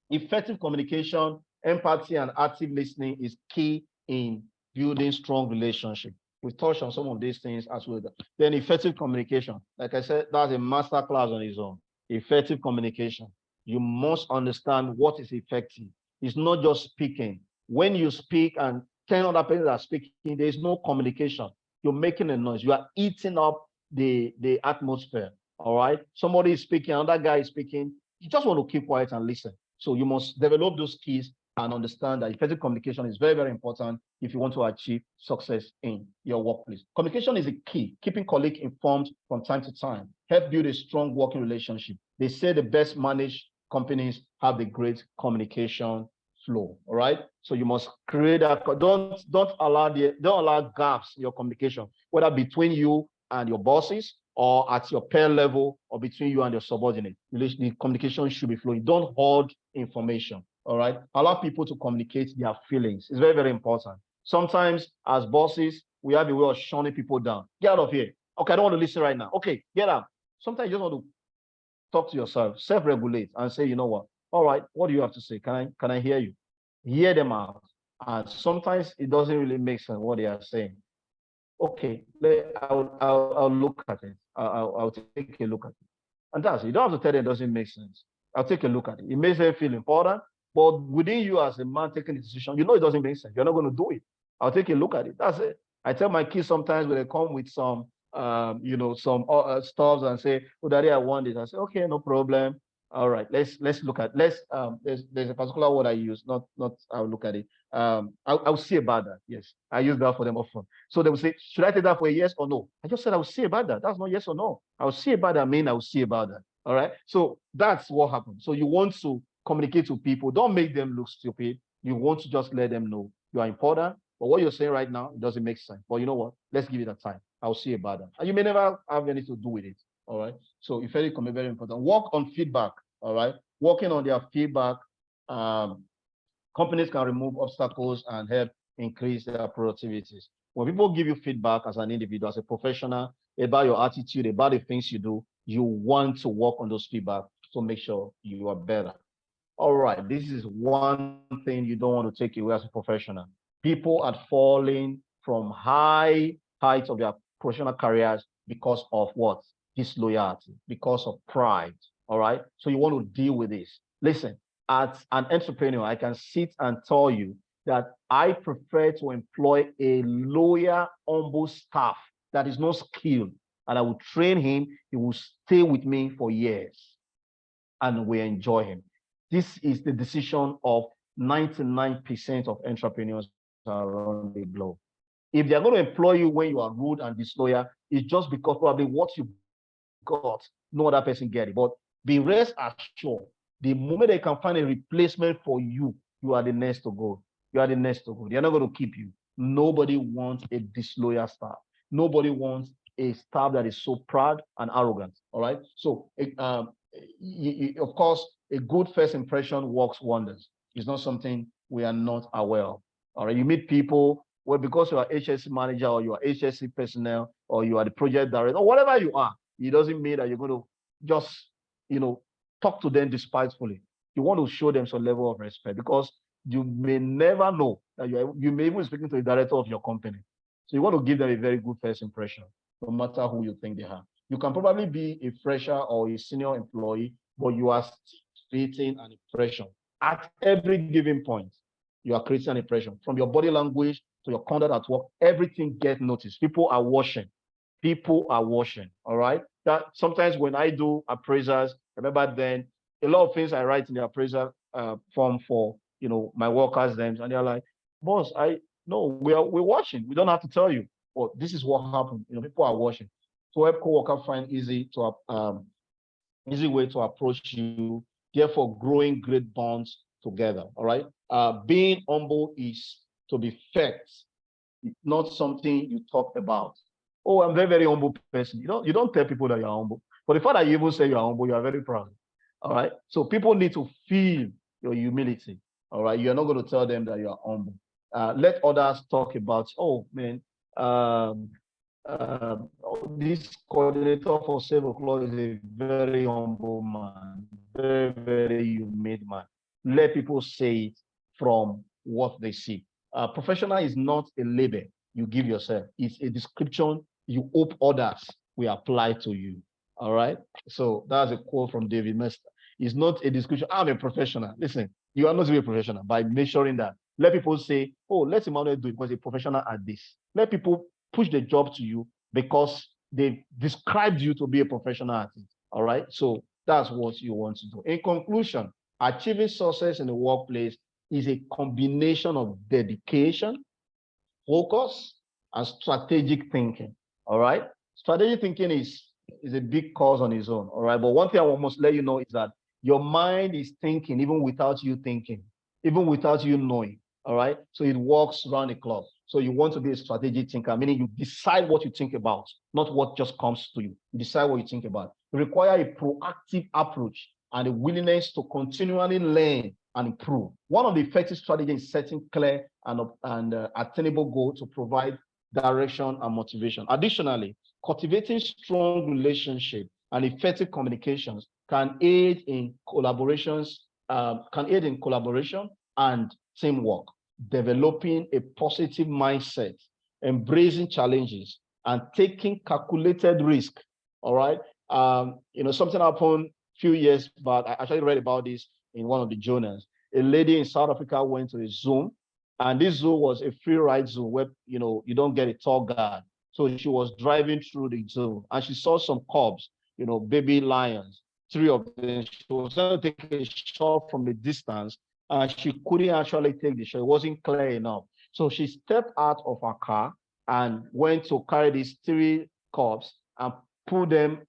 Effective communication, empathy, and active listening is key in building strong relationship. We touched on some of these things as well. Then effective communication, like I said, that's a master class on its own. Effective communication. You must understand what is effective. It's not just speaking. When you speak and 10 other people are speaking, there is no communication. You're making a noise. You are eating up the atmosphere. All right. Somebody is speaking, another guy is speaking. You just want to keep quiet and listen. So you must develop those skills and understand that effective communication is very, very important if you want to achieve success in your workplace. Communication is a key. Keeping colleagues informed from time to time help build a strong working relationship. They say the best managed companies have the great communication flow. All right. So you must create that. Don't allow gaps in your communication, whether between you and your bosses or at your peer level or between you and your subordinate. The communication should be flowing. Don't hold information. All right. Allow people to communicate their feelings. It's very, very important. Sometimes as bosses, we have a way of shunning people down. Get out of here. Okay, I don't want to listen right now. Okay, get out. Sometimes you just want to talk to yourself, self-regulate, and say, you know what? All right, what do you have to say? Can I hear you? Hear them out. And sometimes it doesn't really make sense what they are saying. Okay, I'll look at it. I'll take a look at it. And that's it. You don't have to tell them it doesn't make sense. I'll take a look at it. It makes them feel important, but within you as a man taking the decision, it doesn't make sense. You're not going to do it. I'll take a look at it. That's it. I tell my kids sometimes when they come with some, some stuffs and say, "Oh, daddy, I want it." I say, "Okay, no problem. All right, let's look at there's a particular word I use. Not I'll look at it. I'll see about that. Yes, I use that for them often. So they will say, should I take that for a yes or no? I just said I will see about that. That's not yes or no. I will see about that. I will see about that. All right. So that's what happens. So you want to communicate to people. Don't make them look stupid. You want to just let them know you are important. But what you're saying right now, it doesn't make sense. But you know what? Let's give it a time. I'll see about that. And you may never have anything to do with it. All right. So effective communication very important. Work on feedback. All right. Working on their feedback. Companies can remove obstacles and help increase their productivities. When people give you feedback as an individual, as a professional, about your attitude, about the things you do, you want to work on those feedback to make sure you are better. All right, this is one thing you don't want to take away as a professional. People are falling from high heights of their professional careers because of what? Disloyalty, because of pride. All right. So you want to deal with this. Listen, as an entrepreneur, I can sit and tell you that I prefer to employ a loyal, humble staff that is not skilled, and I will train him. He will stay with me for years, and we enjoy him. This is the decision of 99% of entrepreneurs around the globe. If they're going to employ you when you are rude and disloyal, it's just because probably what you got, no other person get it. But be rest assured, the moment they can find a replacement for you, you are the next to go. You are the next to go. They're not going to keep you. Nobody wants a disloyal staff. Nobody wants a staff that is so proud and arrogant. All right. So, of course, a good first impression works wonders. It's not something we are not aware of. All right. You meet people, well, because you are HSC manager or you are HSC personnel or you are the project director or whatever you are, it doesn't mean that you're going to just, talk to them despitefully. You want to show them some level of respect because you may never know that you may even be speaking to the director of your company. So you want to give them a very good first impression, no matter who you think they are. You can probably be a fresher or a senior employee, but you are creating an impression. At every given point, you are creating an impression. From your body language to your conduct at work, everything gets noticed. People are watching. People are watching, all right? That sometimes when I do appraisals, remember then, a lot of things I write in the appraisal form for, my workers, them, and they're like, boss, we're watching. We don't have to tell you. But this is what happened. People are watching. To help co-worker find easy to easy way to approach you, therefore growing great bonds together. All right. Being humble is to be fact, not something you talk about. Oh, I'm very, very humble person. You don't tell people that you're humble. But the fact that you even say you're humble, you are very proud. All right. So people need to feel your humility. All right. You're not going to tell them that you are humble. Let others talk about, oh man, um, this coordinator for Save O'Clock is a very humble man, very, very humane man. Let people say it from what they see. Professional is not a label you give yourself, it's a description you hope others will apply to you. All right. So that's a quote from David Mester. It's not a description. I'm a professional. Listen, you are not to be a professional by measuring that. Let people say, oh, let Emmanuel do it because a professional at this. Let people push the job to you because they described you to be a professional artist. All right. So that's what you want to do. In conclusion, achieving success in the workplace is a combination of dedication, focus, and strategic thinking. All right. Strategic thinking is a big cause on its own. All right. But one thing I must let you know is that your mind is thinking even without you thinking, even without you knowing. All right. So it works around the clock. So you want to be a strategic thinker, meaning you decide what you think about, not what just comes to you. You decide what you think about. You require a proactive approach and a willingness to continually learn and improve. One of the effective strategies is setting clear and attainable goals to provide direction and motivation. Additionally, cultivating strong relationships and effective communications can aid in collaboration and teamwork. Developing a positive mindset, embracing challenges, and taking calculated risk. All right. Something happened a few years back. I actually read about this in one of the journals. A lady in South Africa went to a zoo, and this zoo was a free ride zoo where you don't get a tour guide. So she was driving through the zoo and she saw some cubs, baby lions, three of them. She was going to take a shot from a distance and she couldn't actually take the shot. It wasn't clear enough. So she stepped out of her car and went to carry these three cubs and put them,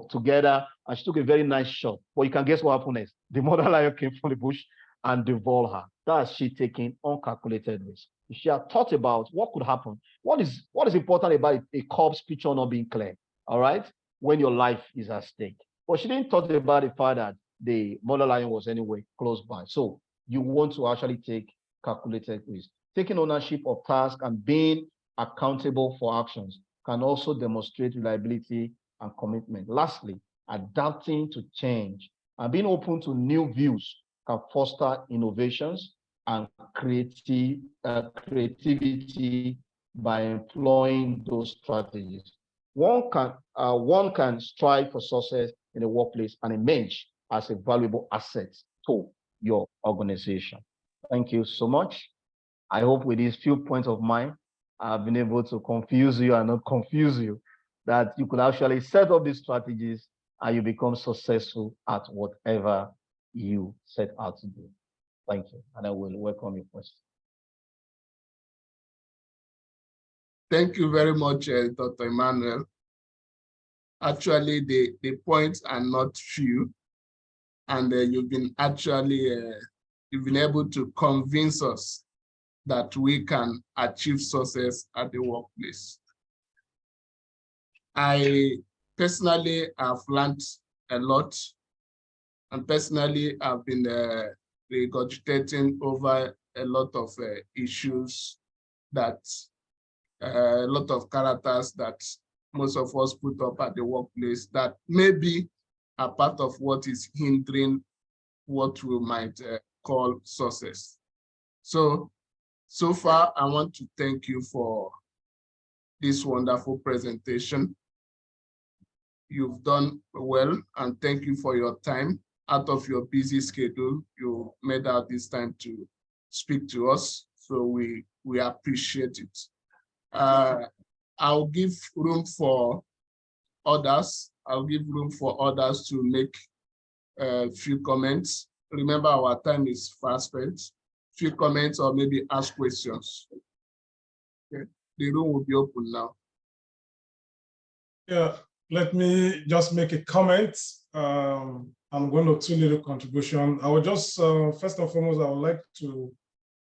together. And she took a very nice shot. But you can guess what happened next. The mother lion came from the bush and devoured her. That's she taking uncalculated risk. If she had thought about what could happen, what is important about a cub's picture not being clear, all right, when your life is at stake. But she didn't thought about the fact that the mother lion was anyway close by. So you want to actually take calculated risk. Taking ownership of tasks and being accountable for actions can also demonstrate reliability and commitment. Lastly, adapting to change and being open to new views can foster innovations and creativity by employing those strategies. One can strive for success in the workplace and emerge as a valuable asset to your organization. Thank you so much. I hope with these few points of mine, I've been able to confuse you and not confuse you, that you could actually set up these strategies and you become successful at whatever you set out to do. Thank you. And I will welcome your question. Thank you very much, Dr. Emmanuel. Actually, the points are not few, and you've been able to convince us that we can achieve success at the workplace. I personally have learned a lot, and personally I've been regurgitating over a lot of issues that a lot of characters that most of us put up at the workplace that maybe are part of what is hindering what we might call success. So far, I want to thank you for this wonderful presentation. You've done well, and thank you for your time. Out of your busy schedule, you made out this time to speak to us, so we appreciate it. I'll give room for others. I'll give room for others to make a few comments. Remember, our time is fast spent. Few comments or maybe ask questions. Okay. The room will be open now. Yeah, let me just make a comment. I'm going to two little contribution. I would just, first and foremost, I would like to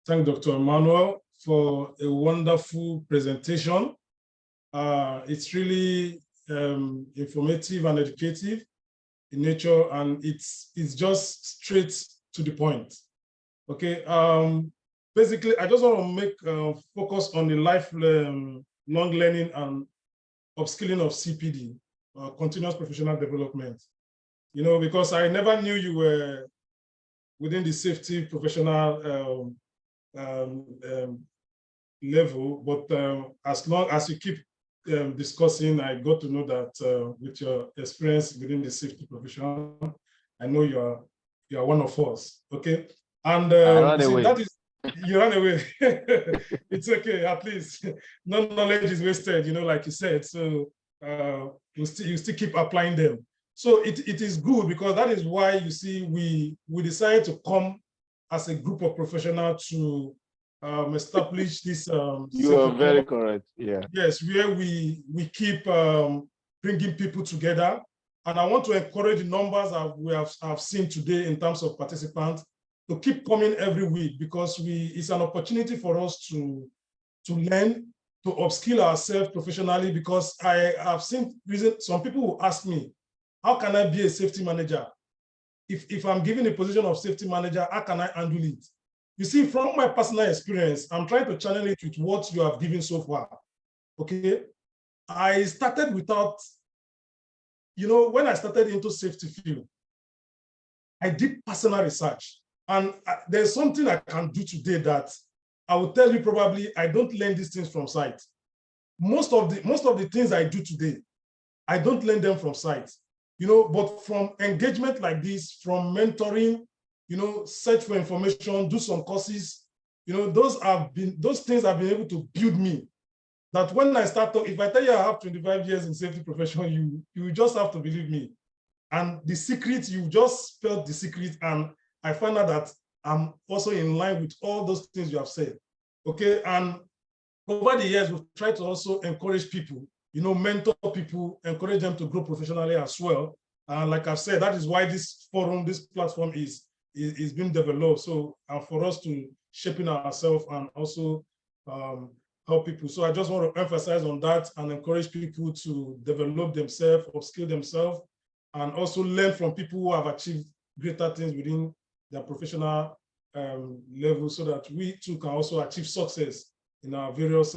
thank Dr. Emmanuel for a wonderful presentation. It's really informative and educative in nature, and it's just straight to the point. Okay. Basically, I just want to make focus on the lifelong learning and upskilling of CPD, continuous professional development. You know, because I never knew you were within the safety professional level, but as long as you keep discussing, I got to know that with your experience within the safety profession, I know you are one of us. Okay, and see, that is, you ran away. It's okay, at least no knowledge is wasted. You know, like you said. So you still keep applying them. So it is good, because that is why you see we decided to come as a group of professionals to establish this. You are very correct. Yeah. Yes, where we keep bringing people together, and I want to encourage the numbers that we have seen today in terms of participants to keep coming every week, because it's an opportunity for us to learn, to upskill ourselves professionally. Because I have seen some people who ask me, how can I be a safety manager? If I'm given a position of safety manager, how can I handle it? You see, from my personal experience, I'm trying to channel it with what you have given so far. Okay. I started without, you know, when I started into safety field, I did personal research. And there's something I can do today that I will tell you, probably I don't learn these things from sight. Most of the things I do today, I don't learn them from sight. You know, but from engagement like this, from mentoring, you know, search for information, do some courses, you know, those things have been able to build me. That when I start talking, if I tell you I have 25 years in safety profession, you just have to believe me. And the secret, you just felt the secret, and I find out that I'm also in line with all those things you have said. Okay, and over the years, we've tried to also encourage people, you know, mentor people, encourage them to grow professionally as well. And like I've said, that is why this forum, this platform is being developed. So for us to shaping ourselves and also help people. So I just want to emphasize on that and encourage people to develop themselves, upskill themselves, and also learn from people who have achieved greater things within their professional level, so that we too can also achieve success in our various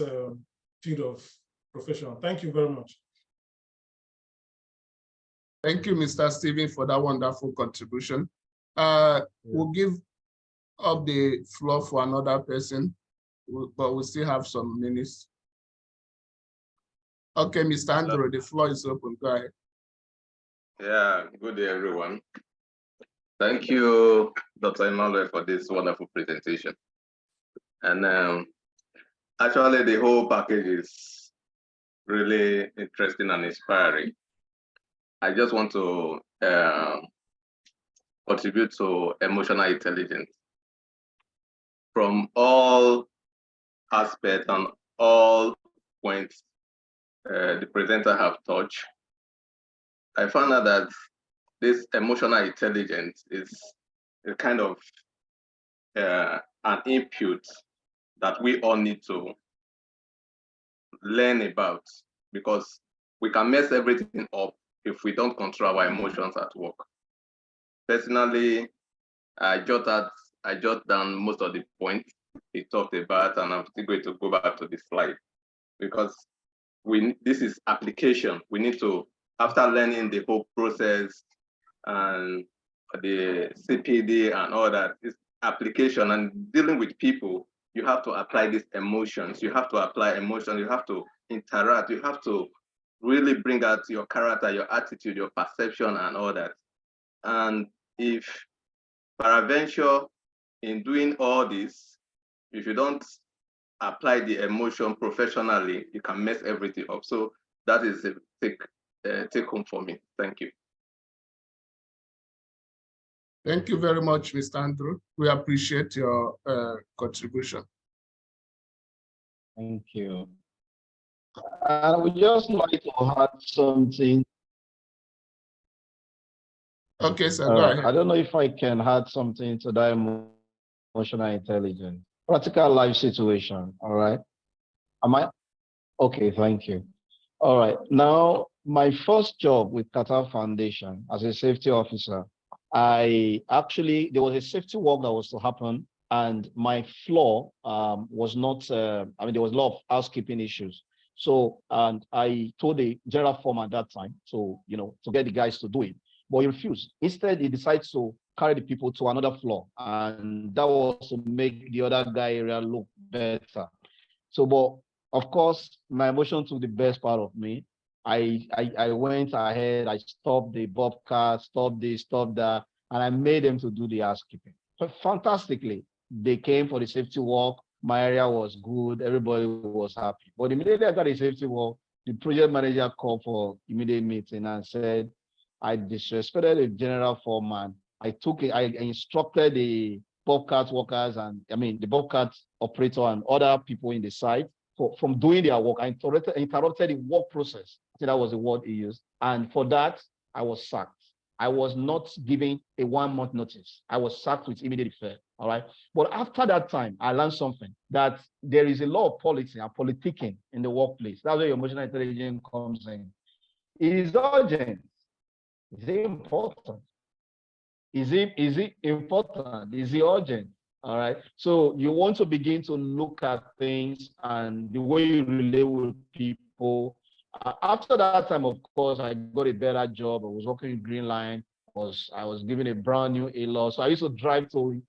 field of profession. Thank you very much. Thank you, Mr. Stephen, for that wonderful contribution. We'll give up the floor for another person, but we still have some minutes. Okay, Mr. Andrew, the floor is open. Go ahead. Yeah, good day, everyone. Thank you, Dr. Emmanuel, for this wonderful presentation. And actually, the whole package is really interesting and inspiring. I just want to contribute to emotional intelligence. From all aspects and all points the presenter have touched, I found out that this emotional intelligence is a kind of an input that we all need to learn about, because we can mess everything up if we don't control our emotions at work. Personally, I jot down most of the points he talked about, and I'm still going to go back to the slide, because this is application. We need to, after learning the whole process and the CPD and all that, it's application and dealing with people. You have to apply these emotions. You have to apply emotions. You have to interact. You have to really bring out your character, your attitude, your perception, and all that. And if peradventure in doing all this, if you don't apply the emotion professionally, you can mess everything up. So that is a take home for me. Thank you. Thank you very much, Mr. Andrew. We appreciate your contribution. Thank you. I would just like to add something Okay, sir, All go right. ahead. I don't know if I can add something to that emotional intelligence. Practical life situation. All right. Am I okay? Thank you. All right. Now, my first job with Qatar Foundation as a safety officer, there was a safety work that was to happen, and my floor was not, there was a lot of housekeeping issues. So, and I told the general foreman at that time to get the guys to do it, but he refused. Instead, he decided to carry the people to another floor, and that was to make the other guy area look better. So, but of course, my emotion took the best part of me. I went ahead, I stopped the bobcat, stopped this, stopped that, and I made them to do the housekeeping. But fantastically, they came for the safety walk. My area was good, everybody was happy. But immediately after the safety walk, the project manager called for immediate meeting and said, I disrespected the general foreman. I instructed the bobcat workers and the bobcat operator and other people in the site from doing their work. I interrupted the work process. I think that was the word he used. And for that, I was sacked. I was not given a 1 month notice. I was sacked with immediate effect. All right. But after that time, I learned something that there is a lot of politics and politicking in the workplace. That's where your emotional intelligence comes in. It is urgent. Is it important? Is it important? Is it urgent? All right. So you want to begin to look at things and the way you relate with people. After that time, of course, I got a better job. I was working in Green Line. I was given a brand new A-law. So I used to drive to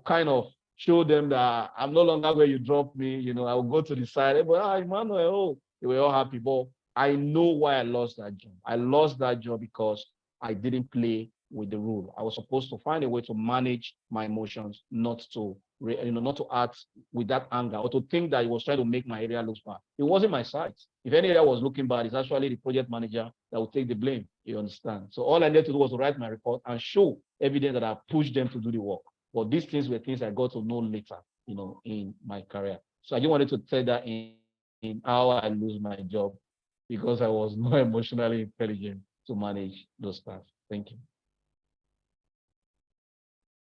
kind of show them that I'm no longer where you dropped me. I will go to the side. But Emmanuel, they were all happy. But I know why I lost that job. I lost that job because I didn't play with the rule. I was supposed to find a way to manage my emotions, not to act with that anger or to think that he was trying to make my area look bad. It wasn't my side. If any area was looking bad, it's actually the project manager that would take the blame. You understand? So all I needed to do was to write my report and show evidence that I pushed them to do the work. But these things were things I got to know later, in my career. So I just wanted to tell that in how I lose my job because I was not emotionally intelligent to manage those tasks. Thank you.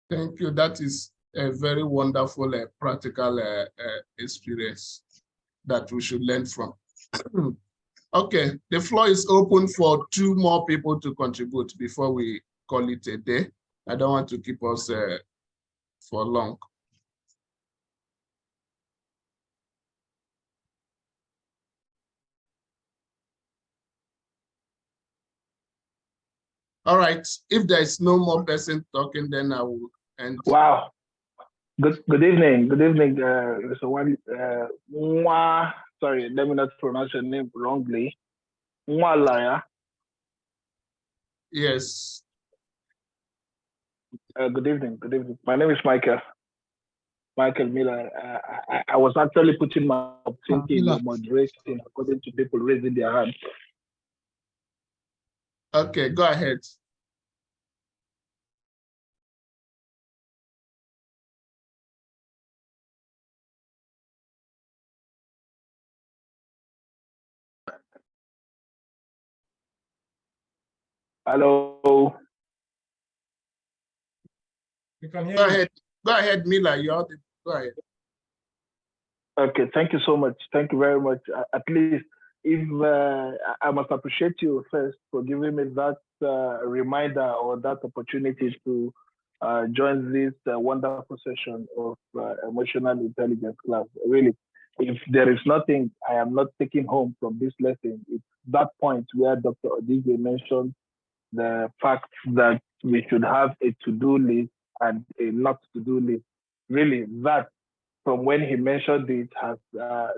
Thank you. That is a very wonderful practical experience that we should learn from. Okay, the floor is open for 2 more people to contribute before we call it a day. I don't want to keep us for long. All right, if there is no more person talking, then I will end. Wow. Good evening. Good evening, Mr. Wali. Sorry, let me not pronounce your name wrongly. Mwalaya. Yes. Good evening. Good evening. My name is Michael. Michael Miller. I was actually putting my thinking your moderation according to people raising their hands. Okay, go ahead. Hello. You can hear Go you. ahead. Go ahead, Mila. Go ahead. Okay, thank you so much. Thank you very much. At least, if I must appreciate you first for giving me that reminder or that opportunity to join this wonderful session of emotional intelligence class. Really, if there is nothing I am not taking home from this lesson, it's that point where Dr. Odigwe mentioned the fact that we should have a to-do list and a not to-do list. Really, that from when he mentioned it has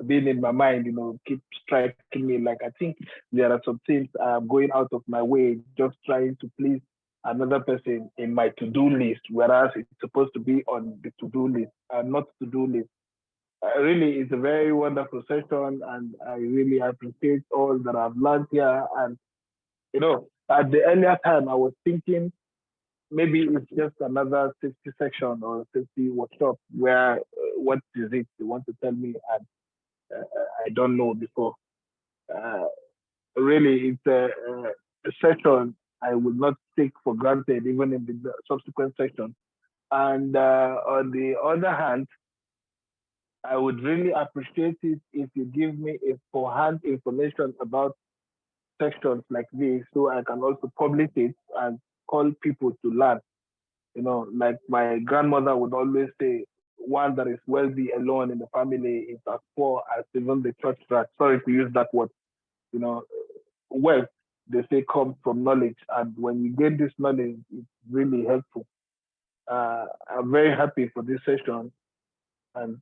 been in my mind, keep striking me. Like, I think there are some things I'm going out of my way, just trying to please another person in my to-do list, whereas it's supposed to be on the to-do list and not to-do list. Really, it's a very wonderful session, and I really appreciate all that I've learned here. And, at the earlier time, I was thinking maybe it's just another safety section or safety workshop where what is it they want to tell me and I don't know before. Really, it's a session I will not take for granted even in the subsequent section. And on the other hand, I would really appreciate it if you give me a forehand information about sections like this, so I can also publish it and call people to learn. You know, like my grandmother would always say, one that is wealthy alone in the family is as poor as even the church rat. Sorry to use that word. You know, wealth, they say, comes from knowledge. And when you get this knowledge, it's really helpful. I'm very happy for this session. And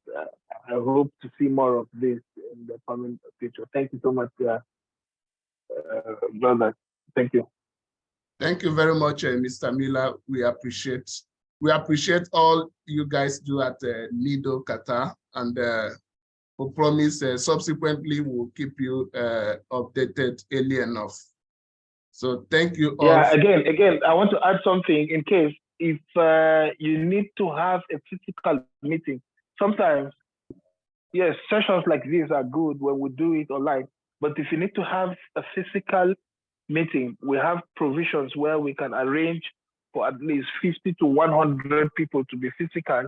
I hope to see more of this in the coming future. Thank you so much, brother. Thank you. Thank you very much, Mr. Miller. We appreciate all you guys do at Nido, Qatar, and we promise subsequently we'll keep you updated early enough. So thank you all. Yeah, again, I want to add something in case if you need to have a physical meeting. Sometimes, yes, sessions like these are good when we do it online, but if you need to have a physical meeting, we have provisions where we can arrange for at least 50 to 100 people to be physical.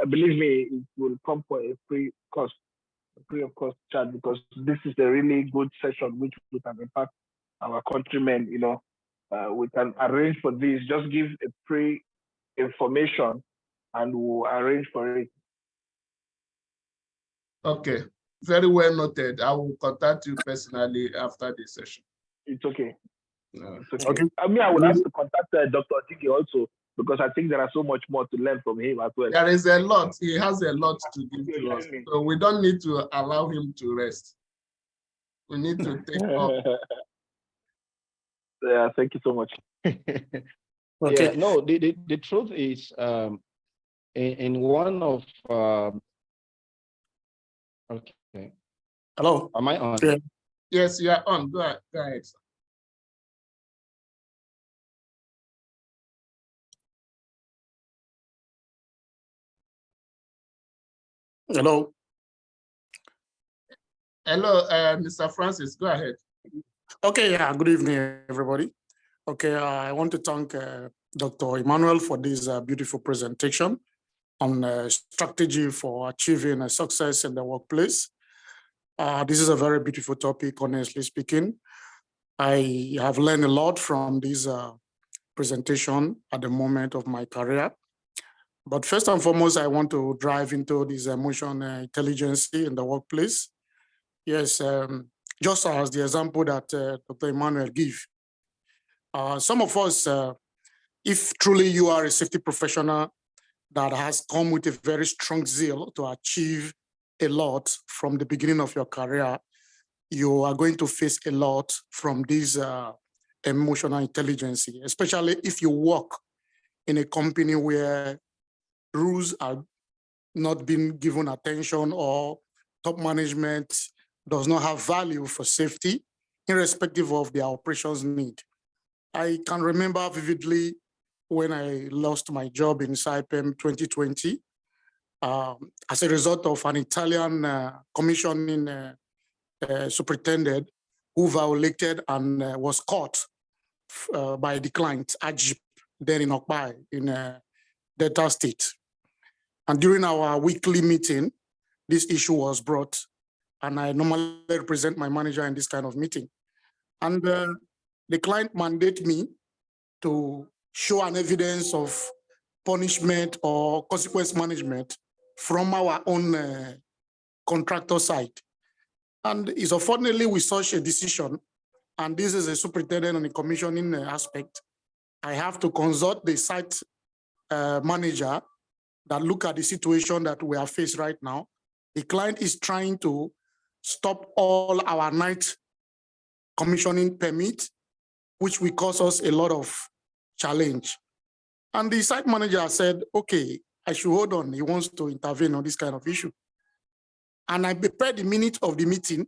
Believe me, it will come for a free of cost charge, because this is a really good session which we can impact our countrymen. You know, we can arrange for this. Just give a free information, and we'll arrange for it. Okay, very well noted. I will contact you personally after this session. It's okay. It's Okay. I mean, I will have to contact Dr. Tiki also, because I think there are so much more to learn from him as well. There is a lot. He has a lot to give to us. So we don't need to allow him to rest. We need to take off. Yeah, thank you so much. Okay. Yeah, no, the truth is, in one of, okay. Hello. Am I on? Yeah. Yes, you are on. Go ahead. Hello. Hello, Mr. Francis, go ahead. Okay, yeah, good evening, everybody. Okay, I want to thank Dr. Emmanuel for this beautiful presentation on strategy for achieving success in the workplace. This is a very beautiful topic, honestly speaking. I have learned a lot from this presentation at the moment of my career. But first and foremost, I want to dive into this emotional intelligence in the workplace. Yes, just as the example that Dr. Emmanuel gave, some of us, if truly you are a safety professional that has come with a very strong zeal to achieve a lot from the beginning of your career, you are going to face a lot from this emotional intelligence, especially if you work in a company where rules are not being given attention, or top management does not have value for safety, irrespective of their operations need. I can remember vividly when I lost my job in Saipem 2020 as a result of an Italian commissioning superintendent who violated and was caught by the client, AGIP, then in Okpai, in Delta State. And during our weekly meeting, this issue was brought, and I normally represent my manager in this kind of meeting. And the client mandated me to show an evidence of punishment or consequence management from our own contractor side. And it's unfortunately with such a decision, and this is a superintendent on the commissioning aspect, I have to consult the site manager that look at the situation that we are faced right now. The client is trying to stop all our night commissioning permit, which will cause us a lot of challenge. And the site manager said, okay, I should hold on. He wants to intervene on this kind of issue. And I prepared the minute of the meeting,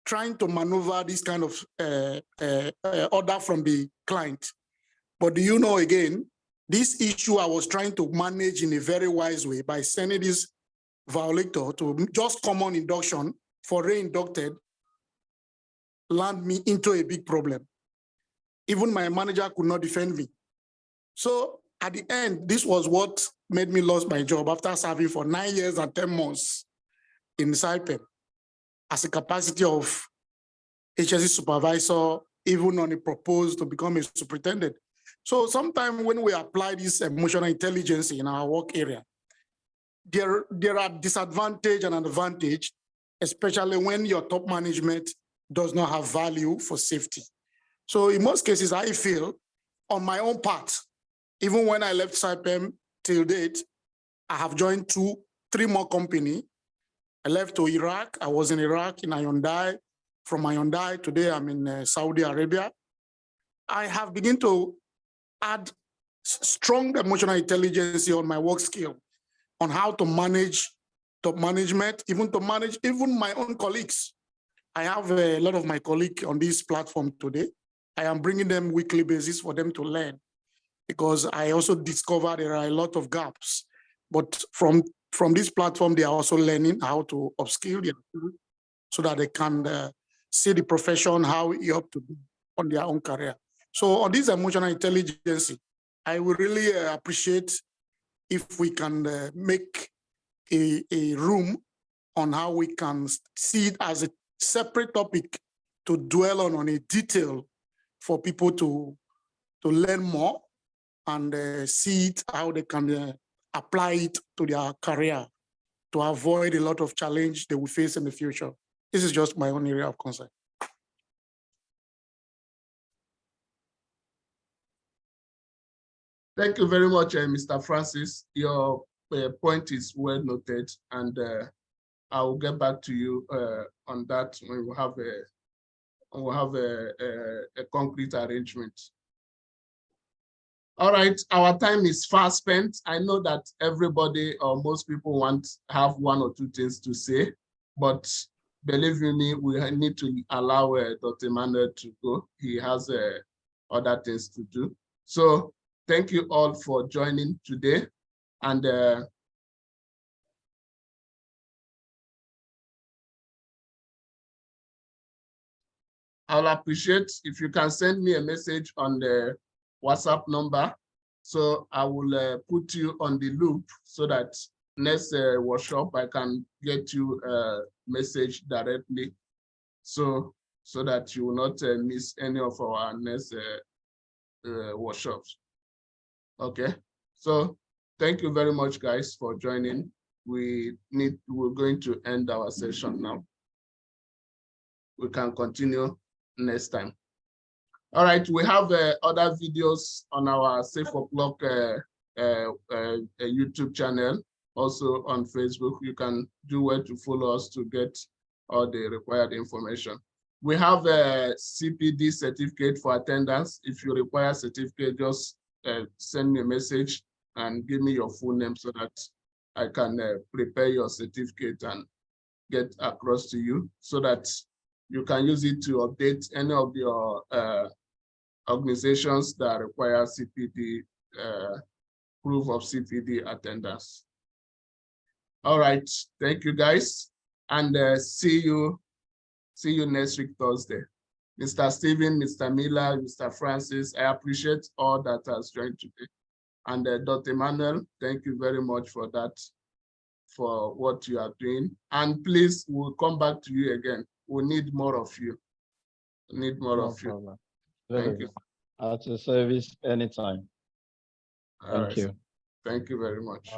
trying to maneuver this kind of order from the client. But do you know, again, this issue I was trying to manage in a very wise way by sending this violator to just common induction for re-inducted, land me into a big problem. Even my manager could not defend me. So at the end, this was what made me lose my job after serving for 9 years and 10 months in Saipem as a capacity of HSE supervisor, even on a proposed to become a superintendent. So sometimes when we apply this emotional intelligence in our work area, there are disadvantage and advantage, especially when your top management does not have value for safety. So in most cases, I feel on my own part, even when I left Saipem till date, I have joined 3 more companies. I left to Iraq. I was in Iraq in Hyundai. From Hyundai, today I'm in Saudi Arabia. I have begun to add strong emotional intelligence on my work skill, on how to manage top management, even to manage even my own colleagues. I have a lot of my colleagues on this platform today. I am bringing them weekly basis for them to learn, because I also discovered there are a lot of gaps. But from this platform, they are also learning how to upskill them so that they can see the profession, how it ought to be on their own career. So on this emotional intelligence, I would really appreciate if we can make a room on how we can see it as a separate topic to dwell on a detail for people to learn more and see it, how they can apply it to their career to avoid a lot of challenge they will face in the future. This is just my own area of concern. Thank you very much, Mr. Francis. Your point is well noted, and I will get back to you on that when we have a concrete arrangement. All right, our time is fast spent. I know that everybody or most people have 1 or 2 things to say, but believe me, we need to allow Dr. Emmanuel to go. He has other things to do. So thank you all for joining today, and I'll appreciate if you can send me a message on the WhatsApp number, so I will put you on the loop so that next workshop I can get you a message directly, so that you will not miss any of our next workshops. Okay, so thank you very much, guys, for joining. We're going to end our session now. We can continue next time. All right, we have other videos on our safetyatwork YouTube channel, also on Facebook. You can do well to follow us to get all the required information. We have a CPD certificate for attendance. If you require a certificate, just send me a message and give me your full name so that I can prepare your certificate and get across to you, so that you can use it to update any of your organizations that require CPD, proof of CPD attendance. All right, thank you, guys, and see you next week, Thursday. Mr. Stephen, Mr. Miller, Mr. Francis, I appreciate all that has joined today. And Dr. Emmanuel, thank you very much for that, for what you are doing. And please, we'll come back to you again. We need more of you. We need more of you. Thank you. At your service anytime. Thank you. Thank you very much.